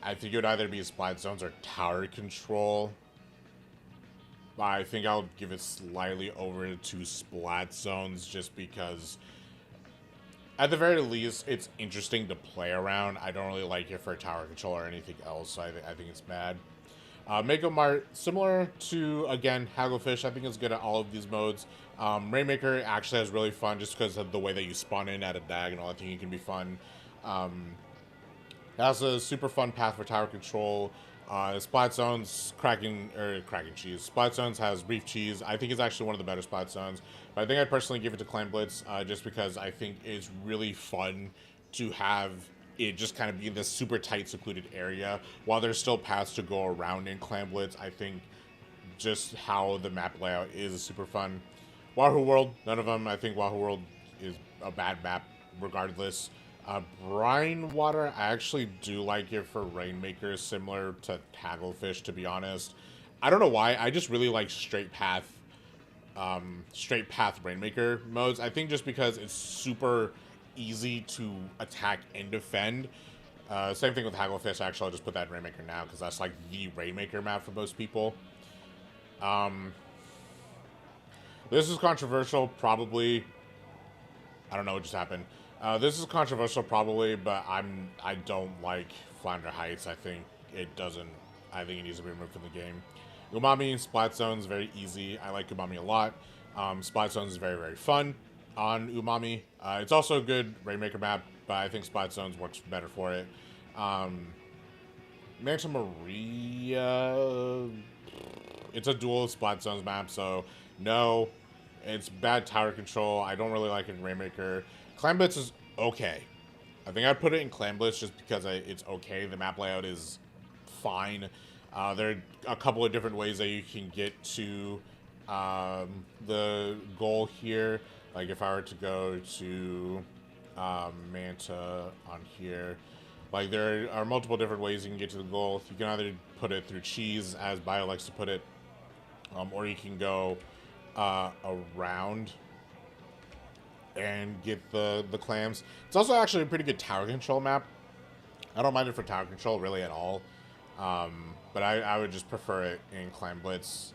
I think it would either be splat zones or tower control. But I think I'll give it slightly over to splat zones just because, at the very least, it's interesting to play around. I don't really like it for tower control or anything else, so I think it's bad. Mako Mart, similar to, again, Hagglefish, I think it's good at all of these modes. Rainmaker actually has really fun just because of the way that you spawn in at a diagonal. I think it can be fun. It has a super fun path for tower control. Splat Zones, Cracking Cheese. Splat Zones has Brief Cheese. I think it's actually one of the better Splat Zones. But I think I'd personally give it to Clan Blitz just because I think it's really fun to have it just kind of be in this super tight, secluded area. While there's still paths to go around in Clan Blitz, I think just how the map layout is super fun. Wahoo World, none of them. I think Wahoo World is a bad map regardless. Brine Water, I actually do like it for Rainmaker, similar to Hagglefish, to be honest. I don't know why, I just really like straight path Rainmaker modes. I think just because it's super easy to attack and defend. Same thing with Hagglefish. Actually, I'll just put that in Rainmaker now because that's like the Rainmaker map for most people. This is controversial, probably. I don't know what just happened. This is controversial, probably, but I don't like Flounder Heights. I think it doesn't. I think it needs to be removed from the game. Umami Splat Zone is very easy. I like Umami a lot. Splat Zone is very, very fun on Umami. It's also a good Rainmaker map, but I think Splat Zones works better for it. Manta Maria, it's a dual Splat Zones map, so no, it's bad tower control. I don't really like it in Rainmaker. Clan Blitz is okay. I think I'd put it in Clan Blitz just because it's okay. The map layout is fine. There are a couple of different ways that you can get to the goal here. Like if I were to go to Manta on here, like there are multiple different ways you can get to the goal. You can either put it through cheese, as Bio likes to put it, or you can go around and get the clams. It's also actually a pretty good tower control map. I don't mind it for tower control really at all. But I would just prefer it in Clan Blitz.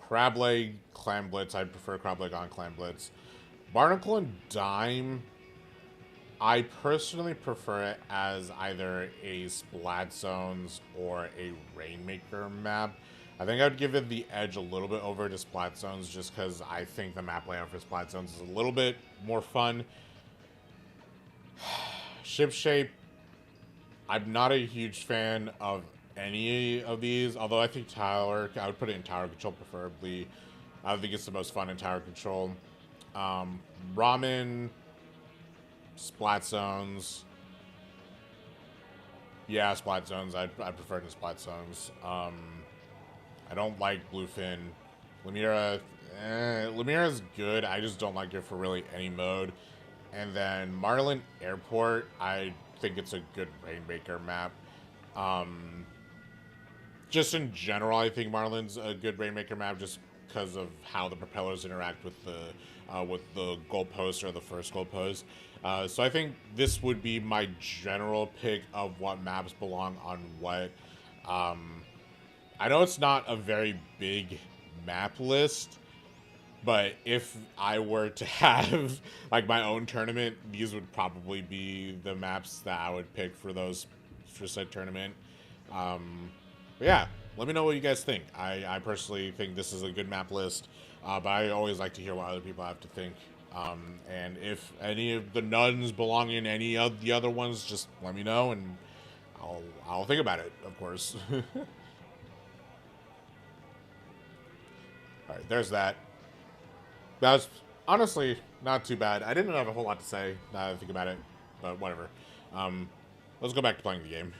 Crab Leg, Clan Blitz. I'd prefer Crab Leg on Clan Blitz. Barnacle and Dime, I personally prefer it as either a Splat Zones or a Rainmaker map. I think I'd give it the edge a little bit over to Splat Zones just because I think the map layout for Splat Zones is a little bit more fun. Ship Shape, I'm not a huge fan of any of these, although I think Tower, I would put it in Tower Control preferably. I think it's the most fun in Tower Control. Ramen, Splat Zones. Yeah, Splat Zones. I prefer it in Splat Zones. I don't like Bluefin. Lemira, Lemira's good. I just don't like it for really any mode. And then Marlin Airport, I think it's a good Rainmaker map. Just in general, I think Marlin's a good Rainmaker map just because of how the propellers interact with the goalpost or the first goalpost. So I think this would be my general pick of what maps belong on what. I know it's not a very big map list, but if I were to have like my own tournament, these would probably be the maps that I would pick for said tournament. But yeah, let me know what you guys think. I personally think this is a good map list, but I always like to hear what other people have to think. And if any of the nuns belong in any of the other ones, just let me know and I'll think about it, of course. Alright, there's that. That was honestly not too bad. I didn't have a whole lot to say now that I think about it, but whatever. Let's go back to playing the game.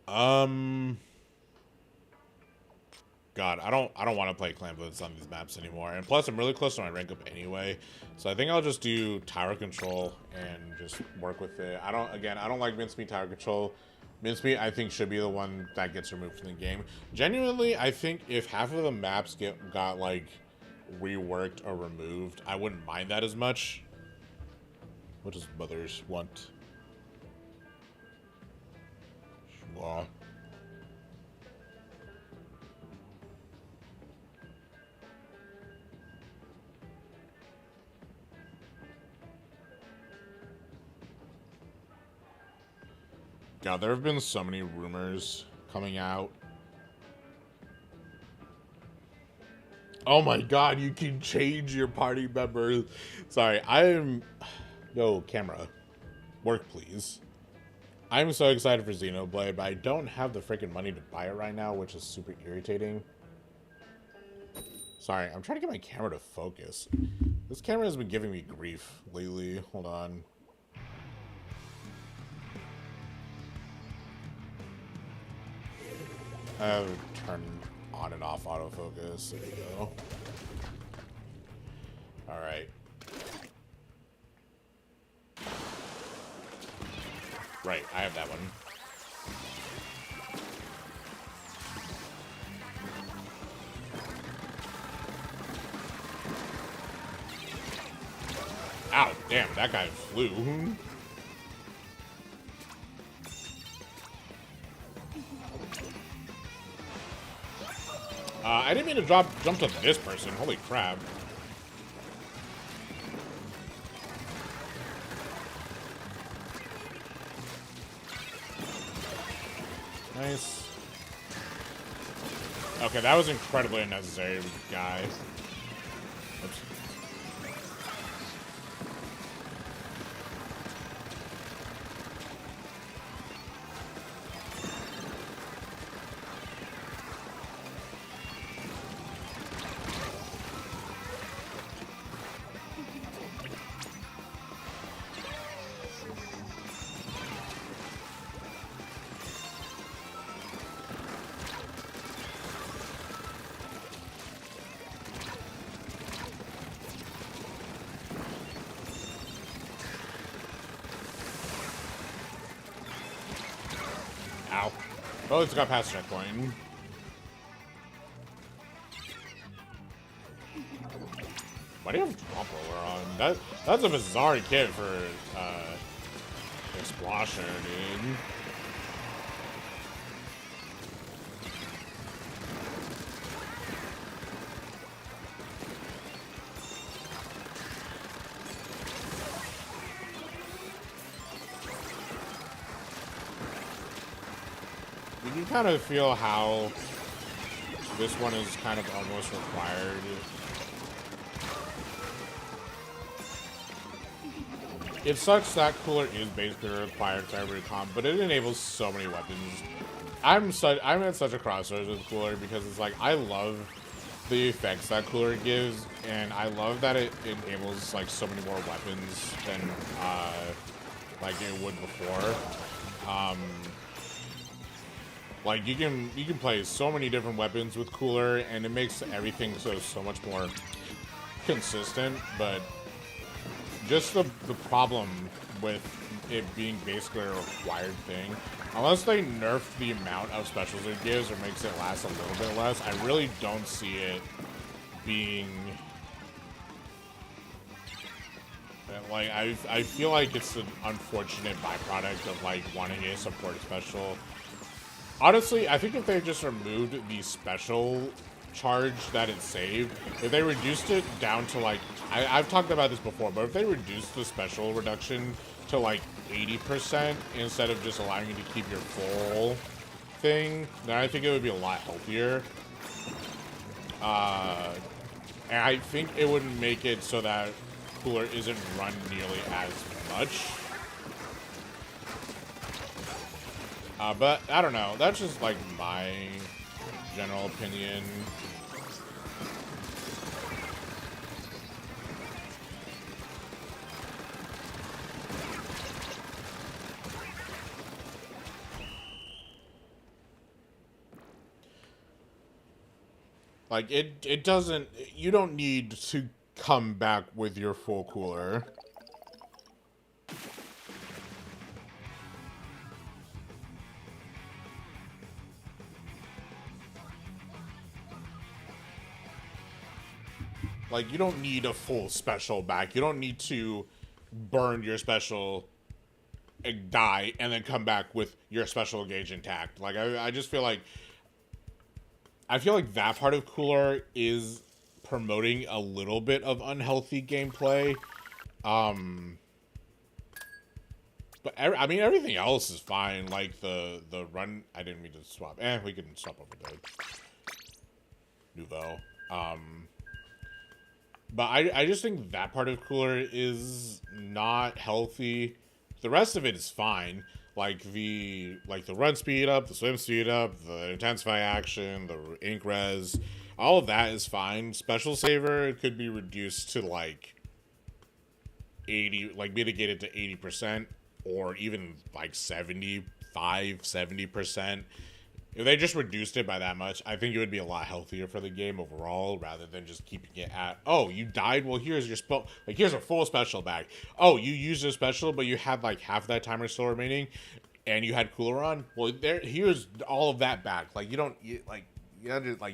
God, I don't want to play Clan Blitz on these maps anymore. And plus, I'm really close to my rank up anyway. So I think I'll just do Tower Control and just work with it. I don't like Mincemeat Tower Control. Mincemeat, I think, should be the one that gets removed from the game. Genuinely, I think if half of the maps got like reworked or removed, I wouldn't mind that as much. What does Mothers want? Wow. God, there have been so many rumors coming out. Oh my God, you can change your party members. Sorry, Yo, camera. Work, please. I'm so excited for Xenoblade, but I don't have the freaking money to buy it right now, which is super irritating. Sorry, I'm trying to get my camera to focus. This camera has been giving me grief lately. Hold on. I have turned on and off autofocus. There you go. Alright. Right, I have that one. Damn, that guy flew. I didn't mean to jump to this person. Holy crap. Nice. Okay, that was incredibly unnecessary, guy. Oops. Ow. Oh, it's got past checkpoint. Why do you have drop roller on? That's a bizarre kit for Explosion, dude. You can kind of feel how this one is kind of almost required. It sucks that cooler is basically required for every comp, but it enables so many weapons. I'm at such a crossroads with cooler because it's like I love the effects that cooler gives, and I love that it enables like so many more weapons than like it would before. Like you can play so many different weapons with cooler, and it makes everything so much more consistent. But just the problem with it being basically a required thing, unless they nerf the amount of specials it gives or makes it last a little bit less, I really don't see it being like I feel like it's an unfortunate byproduct of like wanting a support special. Honestly, I think if they just removed the special charge that it saved, if they reduced it down to like, I've talked about this before, but if they reduced the special reduction to like 80% instead of just allowing you to keep your full thing, then I think it would be a lot healthier. And I think it would make it so that cooler isn't run nearly as much. But I don't know. That's just like my general opinion. Like it doesn't. You don't need to come back with your full cooler. Like, you don't need a full special back. You don't need to burn your special and die and then come back with your special gauge intact. Like, I just feel like... I feel like that part of cooler is promoting a little bit of unhealthy gameplay. But, I mean, everything else is fine. Like, the run... I didn't mean to swap. We can swap over the Nouveau. But I just think that part of cooler is not healthy. The rest of it is fine. Like the run speed up, the swim speed up, the intensify action, the ink res, all of that is fine. Special saver could be reduced to like 80, like mitigated to 80%, or even like 70%. If they just reduced it by that much, I think it would be a lot healthier for the game overall, rather than just keeping it at, oh, you died? Well, here's your here's a full special back. Oh, you used a special, but you had like half that timer still remaining, and you had cooler on? Well, here's all of that back. Like, you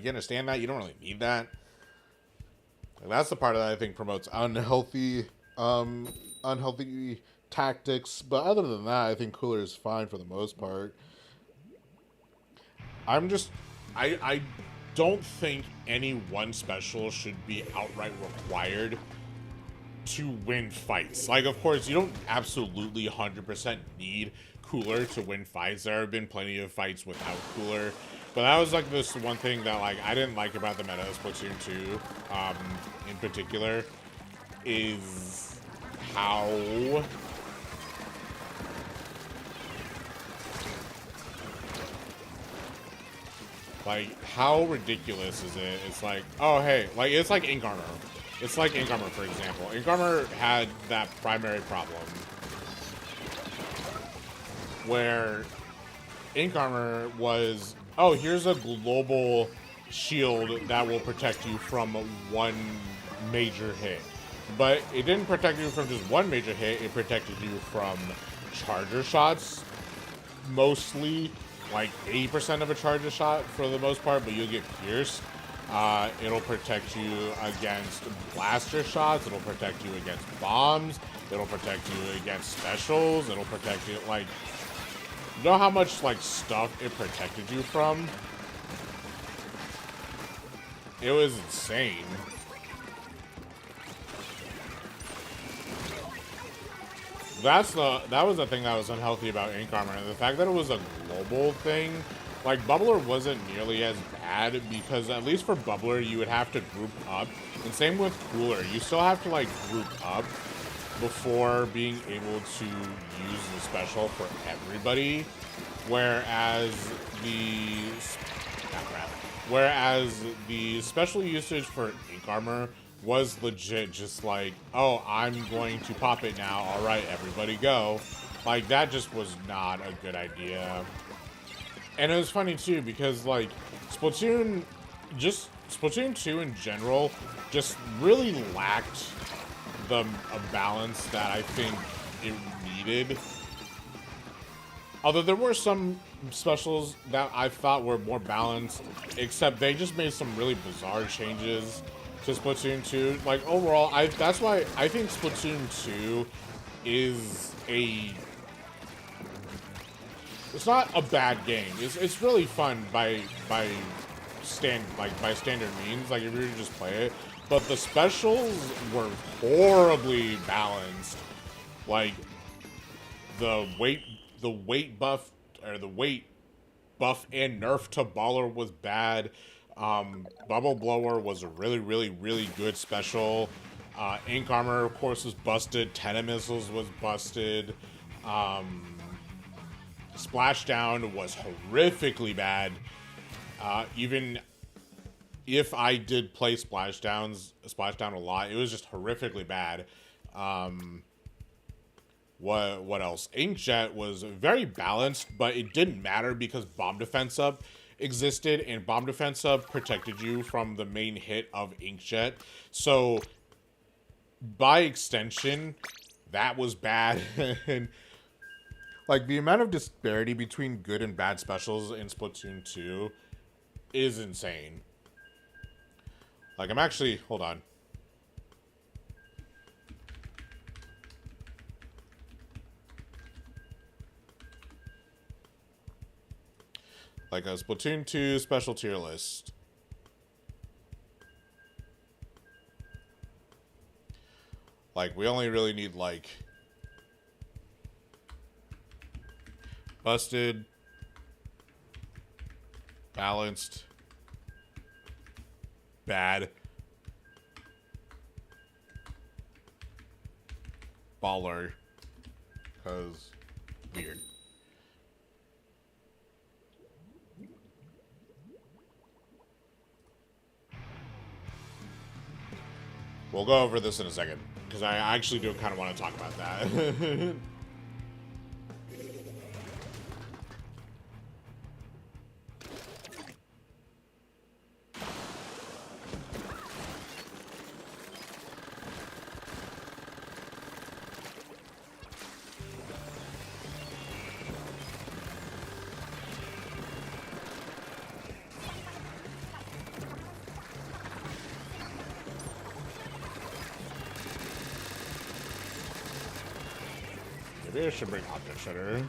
understand that? You don't really need that. Like, that's the part that I think promotes unhealthy unhealthy tactics, but other than that, I think Cooler is fine for the most part. I don't think any one special should be outright required to win fights. Like, of course, you don't absolutely 100% need Cooler to win fights. There have been plenty of fights without Cooler, but that was like this one thing that like I didn't like about the meta of Splatoon 2, in particular, is how like how ridiculous is it? It's like, oh hey, like it's like Ink Armor. It's like Ink Armor, for example. Ink Armor had that primary problem where Ink Armor was, oh, here's a global shield that will protect you from one major hit. But it didn't protect you from just one major hit, it protected you from charger shots, mostly, like 80% of a charger shot for the most part, but you'll get pierced. It'll protect you against blaster shots, it'll protect you against bombs, it'll protect you against specials, it'll protect you, like, you know how much, like, stuff it protected you from? It was insane. That was the thing that was unhealthy about Ink Armor, and the fact that it was a global thing. Like, Bubbler wasn't nearly as bad, because at least for Bubbler, you would have to group up. And same with Cooler. You still have to, like, group up before being able to use the special for everybody. Whereas the special usage for Ink Armor was legit just like, oh, I'm going to pop it now. All right, everybody go. Like, that just was not a good idea. And it was funny too because like Splatoon 2 in general just really lacked a balance that I think it needed. Although there were some specials that I thought were more balanced, except they just made some really bizarre changes to Splatoon 2. Like overall, that's why I think Splatoon 2 is it's not a bad game. It's really fun by standard means. Like if you were to just play it, but the specials were horribly balanced. Like the weight buff and nerf to Baller was bad. Bubble Blower was a really good special. Ink Armor, of course, was busted. Tenna Missiles was busted. Splashdown was horrifically bad. Even if I did play Splashdown a lot, it was just horrifically bad. What else? Inkjet was very balanced, but it didn't matter because Bomb Defense Up existed, and Bomb Defense Up protected you from the main hit of Inkjet. So, by extension, that was bad. And like, the amount of disparity between good and bad specials in Splatoon 2 is insane. Like, I'm actually... Hold on. Like, a Splatoon 2 special tier list. Like, we only really need, like... Busted, balanced, bad, baller, because weird. We'll go over this in a second, because I actually do kind of want to talk about that. Maybe I should bring Object Shredder.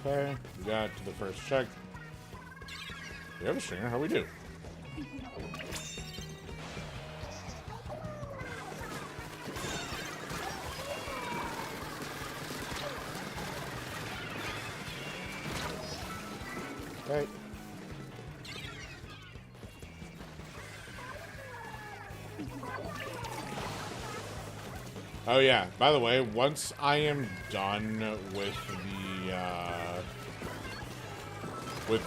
Okay, we got to the first check. We have a stringer. How we do? Okay. Oh yeah, by the way, once I am done with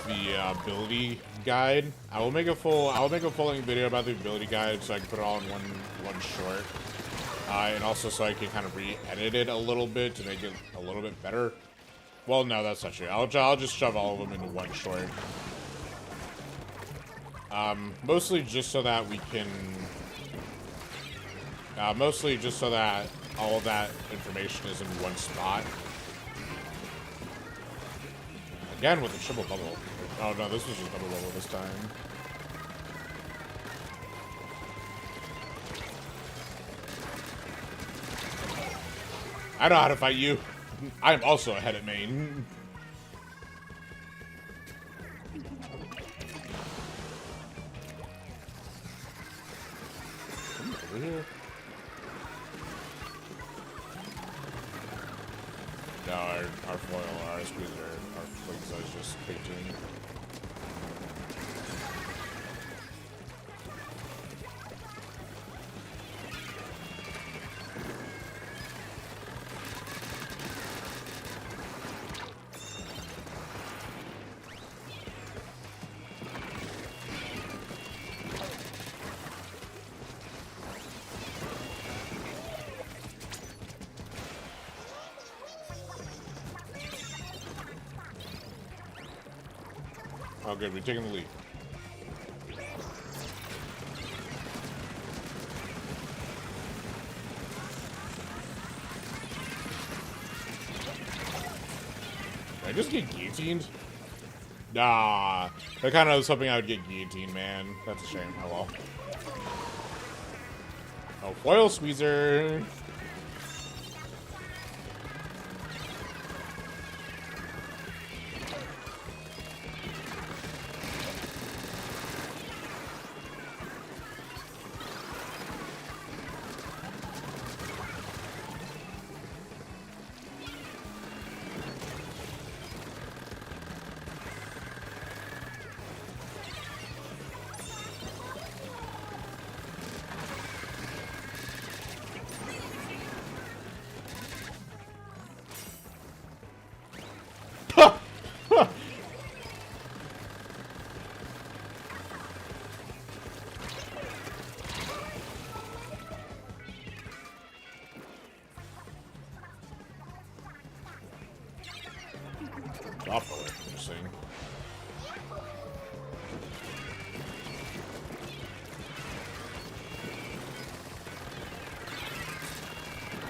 the ability guide, I'll make a full length video about the ability guide so I can put it all in one short. And also so I can kind of re-edit it a little bit to make it a little bit better. Well, no, that's not true. I'll just shove all of them into one short. Mostly just so that we can... mostly just so that all of that information is in one spot. Again with the triple bubble. Oh no, this was just double bubble this time. I know how to fight you. I'm also a Hedit main. Over here. No, our foil, our squeezer, our flinks is just painting. Oh, good. We're taking the lead. Did I just get guillotined? Nah. I kind of was hoping I would get guillotined, man. That's a shame. Oh, well. Oh, foil squeezer. Interesting.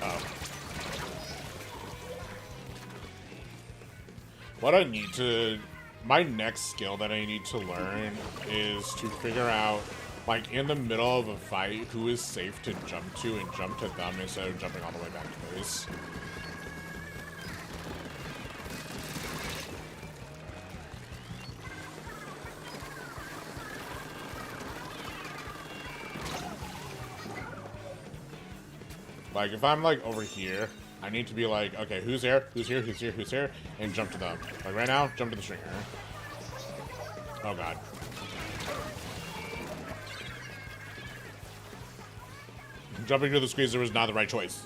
Oh. What I need to... My next skill that I need to learn is to figure out, like, in the middle of a fight, who is safe to jump to and jump to them instead of jumping all the way back to base. Like, if I'm, like, over here, I need to be like, okay, who's here, who's here, who's here, who's here, and jump to them. Like, right now, jump to the stringer. Oh, God. Jumping to the squeezer was not the right choice.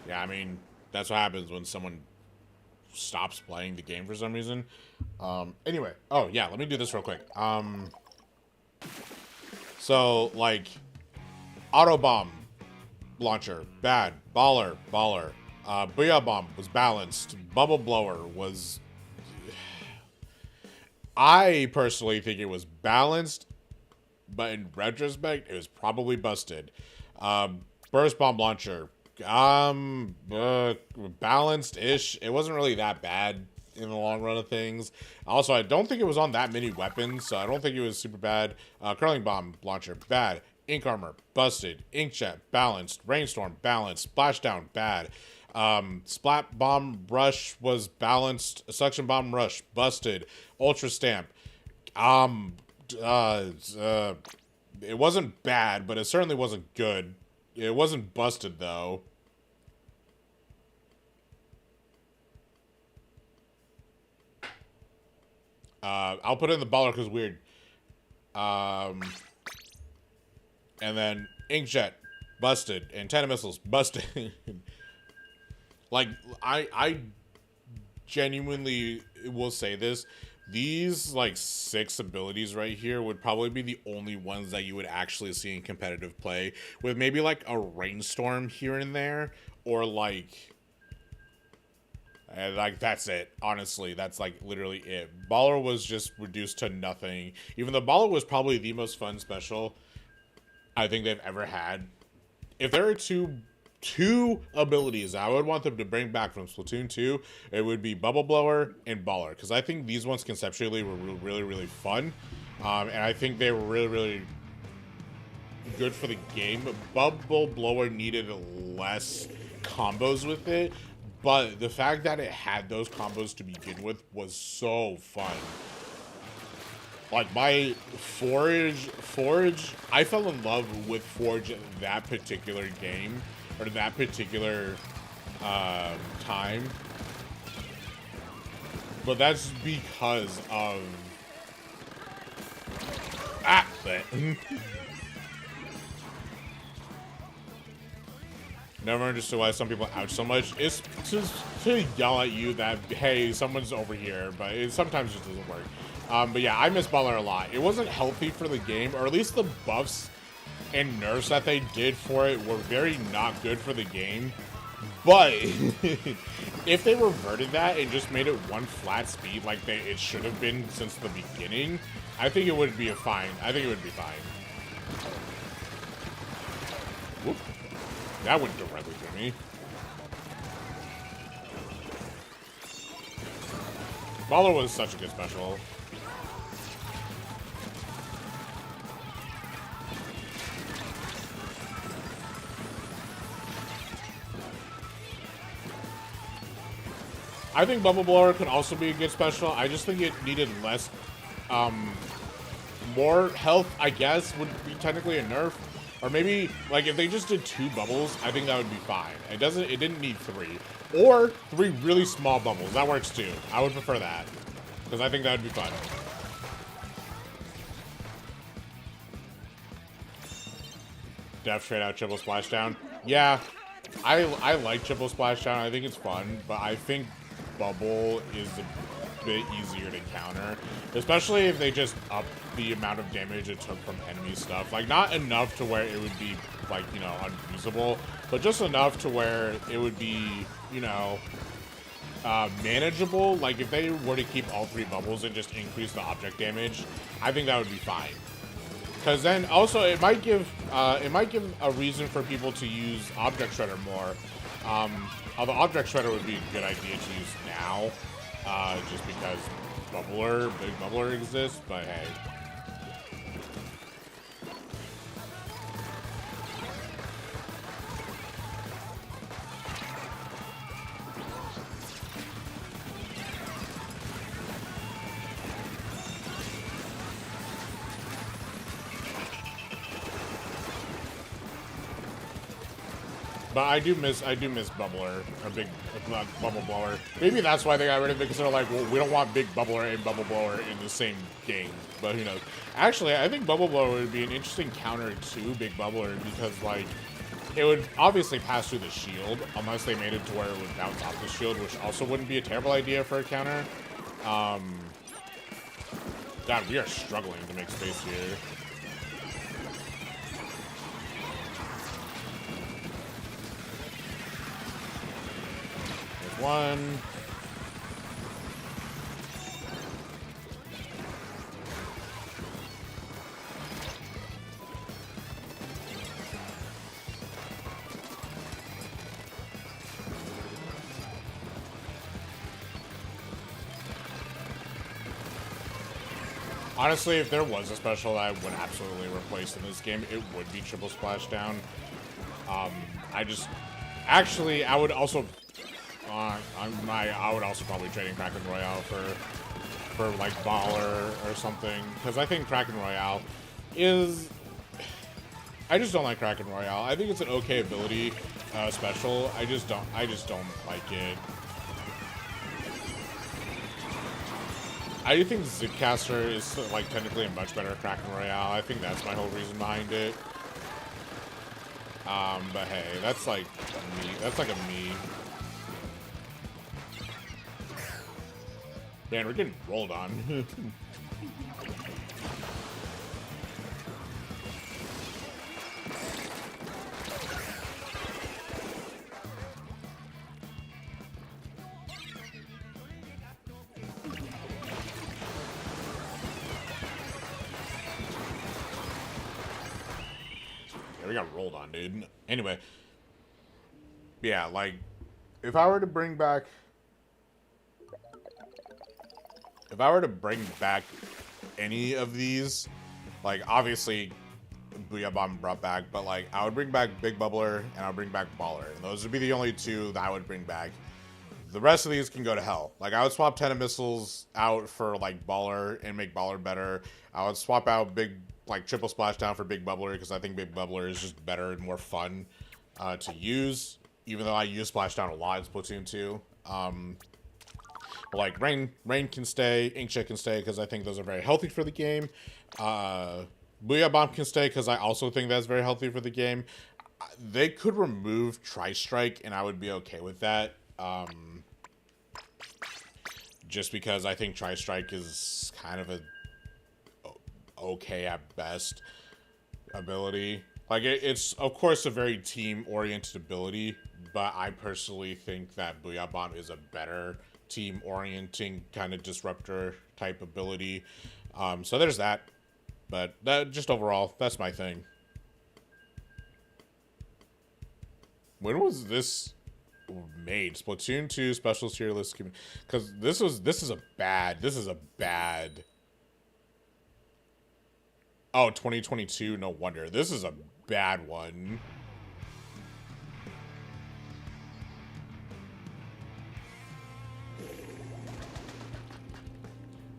Yeah, I mean, that's what happens when someone stops playing the game for some reason. Anyway, oh yeah, let me do this real quick. So like, auto bomb launcher, bad. Baller. Booyah bomb was balanced. Bubble blower was... I personally think it was balanced, but in retrospect, it was probably busted. Burst bomb launcher, balanced-ish. It wasn't really that bad in the long run of things. Also, I don't think it was on that many weapons, so I don't think it was super bad. Curling bomb launcher, bad. Ink armor, busted. Inkjet, balanced. Rainstorm, balanced. Splashdown, bad. Splat bomb rush was balanced. Suction bomb rush, busted. Ultra stamp, it wasn't bad, but it certainly wasn't good. It wasn't busted, though. I'll put it in the baller because weird. And then Inkjet, busted. Antenna missiles, busted. Like, I genuinely will say this. These, like, 6 abilities right here would probably be the only ones that you would actually see in competitive play, with maybe, like, a Rainstorm here and there, or, like, that's it. Honestly, that's, like, literally it. Baller was just reduced to nothing. Even though Baller was probably the most fun special I think they've ever had. If there are two abilities I would want them to bring back from Splatoon 2, it would be Bubble Blower and Baller, because I think these ones conceptually were really, really fun, and I think they were really, really good for the game. Bubble Blower needed less combos with it, but the fact that it had those combos to begin with was so fun. Like, my Forge, I fell in love with Forge that particular game, or that particular time. But that's because of... Never understood why some people ouch so much. It's just to yell at you that, hey, someone's over here, but it sometimes just doesn't work. But yeah, I miss Baller a lot. It wasn't healthy for the game, or at least the buffs and nerfs that they did for it were very not good for the game. But if they reverted that and just made it one flat speed like it should have been since the beginning, I think it would be fine. I think it would be fine. Whoop. That went directly through me. Baller was such a good special. I think Bubble Blower could also be a good special. I just think it needed less, more health, I guess, would be technically a nerf. Or maybe, like, if they just did 2 bubbles, I think that would be fine. It didn't need 3. Or 3 really small bubbles. That works too. I would prefer that, because I think that would be fun. Def straight out triple splashdown. Yeah, I like triple splashdown. I think it's fun, but I think Bubble is a bit easier to counter, especially if they just up the amount of damage it took from enemy stuff. Like, not enough to where it would be, like, you know, unusable, but just enough to where it would be, you know, manageable. Like, if they were to keep all 3 bubbles and just increase the object damage, I think that would be fine. Because then also it might give a reason for people to use Object Shredder more. Although Object Shredder would be a good idea to use now, just because Big Bubbler exists, but hey. But I do miss Bubbler, or Bubble Blower. Maybe that's why they got rid of it, because they're like, well, we don't want Big Bubbler and Bubble Blower in the same game. But who knows? Actually, I think Bubble Blower would be an interesting counter to Big Bubbler, because, like, it would obviously pass through the shield, unless they made it to where it would bounce off the shield, which also wouldn't be a terrible idea for a counter. God, we are struggling to make space here. One. Honestly, if there was a special that I would absolutely replace in this game, it would be triple splashdown. I just actually I would also I would also probably trade in Kraken Royale for like Baller or something, because I think Kraken Royale is, I just don't like Kraken Royale. I think it's an okay ability special. I just don't like it. I do think Zipcaster is like technically a much better Kraken Royale. I think that's my whole reason behind it. But hey, that's like me. That's like a me. Man, we're getting rolled on. We got rolled on, dude. Anyway. Yeah, like, if I were to bring back any of these, like, obviously, Booyah Bomb brought back, but, like, I would bring back Big Bubbler, and I would bring back Baller. And those would be the only two that I would bring back. The rest of these can go to hell. Like, I would swap 10 missiles out for, like, Baller and make Baller better. I would swap out triple splashdown for Big Bubbler, because I think Big Bubbler is just better and more fun to use, even though I use splashdown a lot in Splatoon 2. But like Rain can stay, Inkjet can stay, because I think those are very healthy for the game. Booyah Bomb can stay, because I also think that's very healthy for the game. They could remove Tri-Strike, and I would be okay with that. Just because I think Tri-Strike is kind of a okay at best ability. Like, it's of course a very team-oriented ability, but I personally think that Booyah Bomb is a better team-orienting kind of disruptor type ability. So there's that. But that just overall, that's my thing. When was this made? Splatoon 2 special tier list, because this is a bad. Oh, 2022, no wonder. This is a bad one.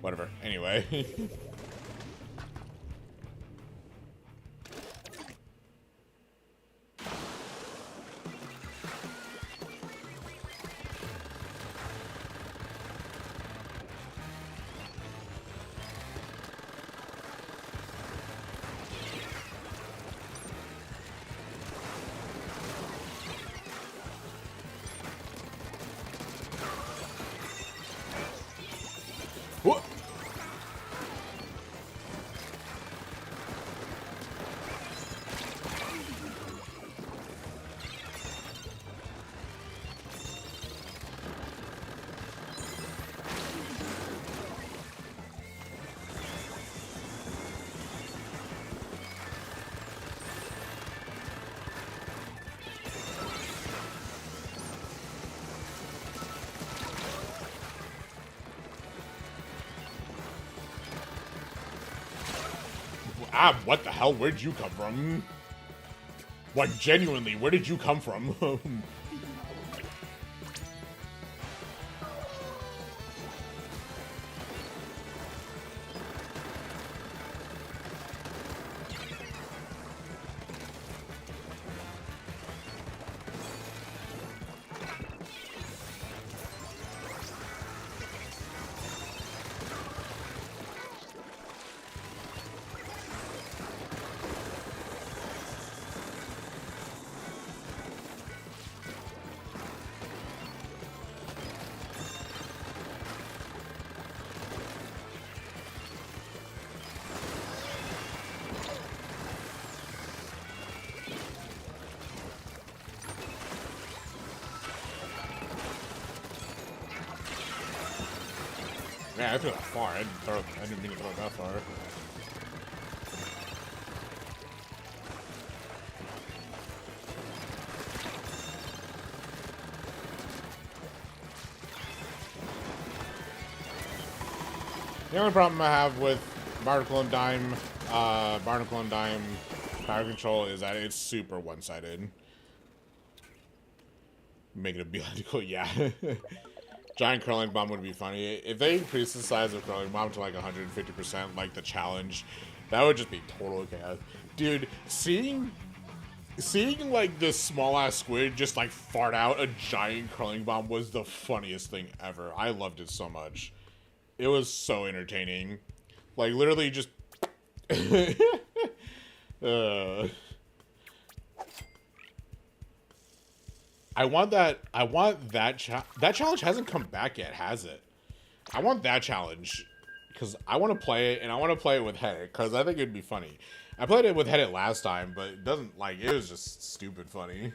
Whatever. Anyway. What? What the hell? Where'd you come from? Like, genuinely, where did you come from? Man, I threw that far. I didn't mean to throw it that far. The only problem I have with Barnacle and Dime, power control is that it's super one-sided. Make it a biological, yeah. Giant curling bomb would be funny. If they increase the size of curling bomb to like 150%, like the challenge, that would just be total chaos. Dude, seeing like this small ass squid just like fart out a giant curling bomb was the funniest thing ever. I loved it so much. It was so entertaining. Like literally just I want that that challenge hasn't come back yet, has it? I want that challenge because I want to play it, and I want to play it with Hedit because I think it'd be funny. I played it with Hedit last time, but it doesn't, like, it was just stupid funny.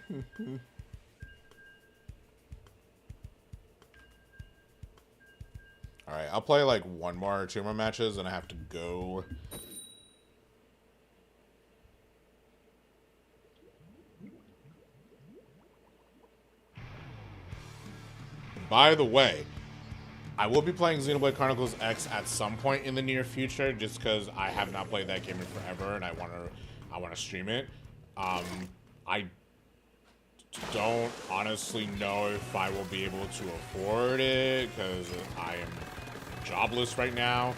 Alright, I'll play like one more or two more matches and I have to go. By the way, I will be playing Xenoblade Chronicles X at some point in the near future, just because I have not played that game in forever, and I want to stream it. I don't honestly know if I will be able to afford it because I am jobless right now.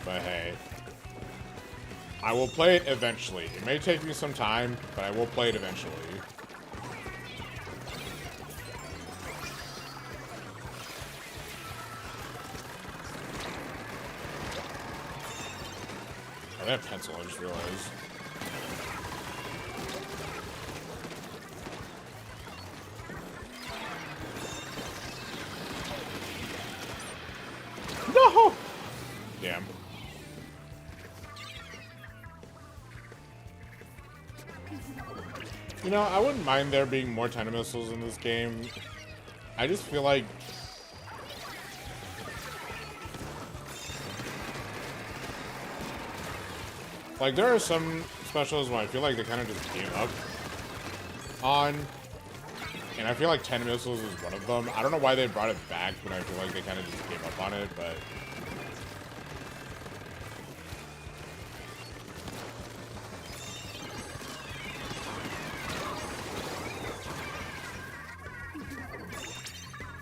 But hey, I will play it eventually. It may take me some time, but I will play it eventually. Oh, they have pencil, I just realized. No! Damn. You know, I wouldn't mind there being more tiny missiles in this game. I just feel like there are some specials where I feel like they kind of just gave up on, and I feel like 10 missiles is one of them. I don't know why they brought it back, but I feel like they kind of just gave up on it, but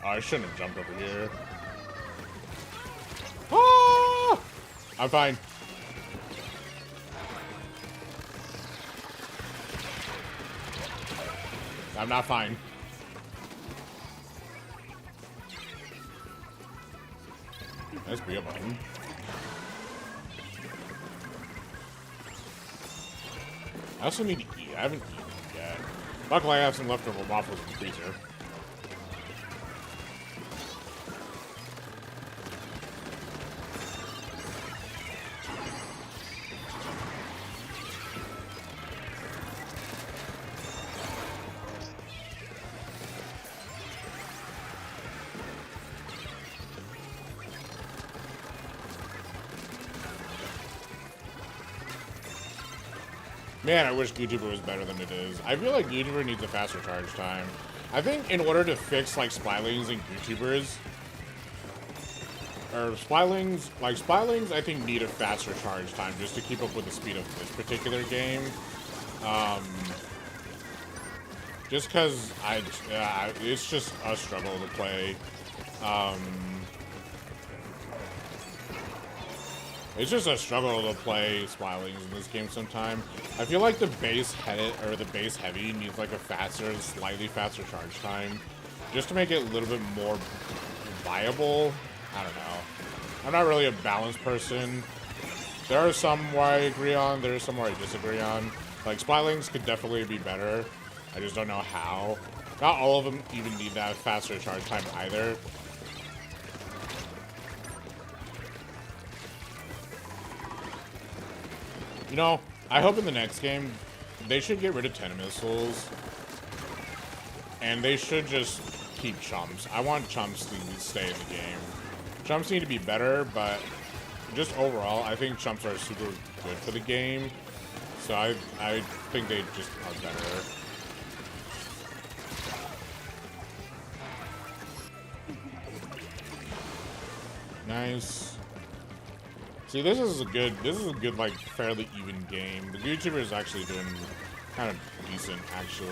oh, I shouldn't have jumped over here. Ah! I'm fine. I'm not fine. That's be a button. I also need to eat. I haven't eaten yet. Luckily, I have some leftover waffles in the freezer. Man, I wish YouTuber was better than it is. I feel like YouTuber needs a faster charge time. I think in order to fix, like, Splylings and YouTubers, or Splylings, I think need a faster charge time just to keep up with the speed of this particular game. Just because it's just a struggle to play. It's just a struggle to play Splylings in this game sometimes. I feel like the base heavy needs like a faster, slightly faster charge time, just to make it a little bit more viable. I don't know. I'm not really a balanced person. There are some where I agree on, there are some where I disagree on. Like, Splylings could definitely be better. I just don't know how. Not all of them even need that faster charge time either. You know, I hope in the next game, they should get rid of 10 missiles. And they should just keep chumps. I want chumps to stay in the game. Chumps need to be better, but just overall, I think chumps are super good for the game. So I think they just are better. Nice. See, this is a good, like, fairly even game. The YouTuber is actually doing kind of decent, actually.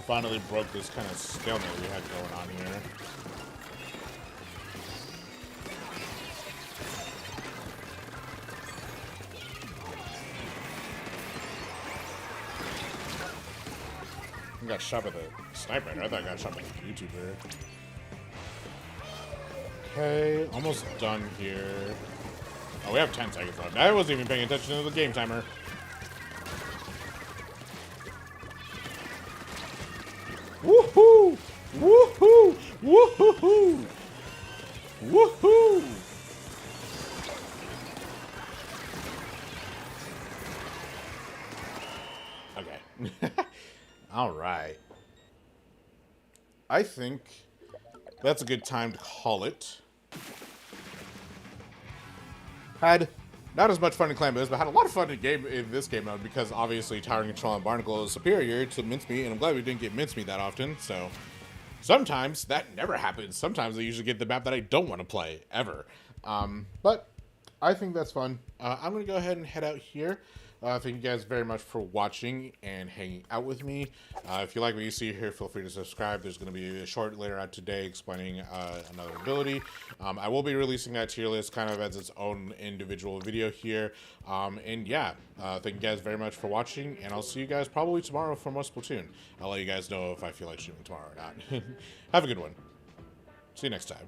Finally broke this kind of stalemate we had going on here. I got shot by the sniper. I thought I got shot by the YouTuber. Okay, almost done here. Oh, we have 10 seconds left. I wasn't even paying attention to the game timer. Woohoo! Woohoo! Woohoo! Woohoo! Okay. All right. I think that's a good time to call it. Had not as much fun in Clan Biz, but had a lot of fun in this game mode because obviously Towering Control and Barnacle is superior to Mincemeat, and I'm glad we didn't get Mincemeat that often, so sometimes that never happens. Sometimes I usually get the map that I don't want to play, ever. But I think that's fun. I'm going to go ahead and head out here. Thank you guys very much for watching and hanging out with me. If you like what you see here, feel free to subscribe. There's going to be a short later on today explaining another ability. I will be releasing that tier list kind of as its own individual video here. And yeah, thank you guys very much for watching, and I'll see you guys probably tomorrow for more Splatoon. I'll let you guys know if I feel like shooting tomorrow or not. Have a good one. See you next time.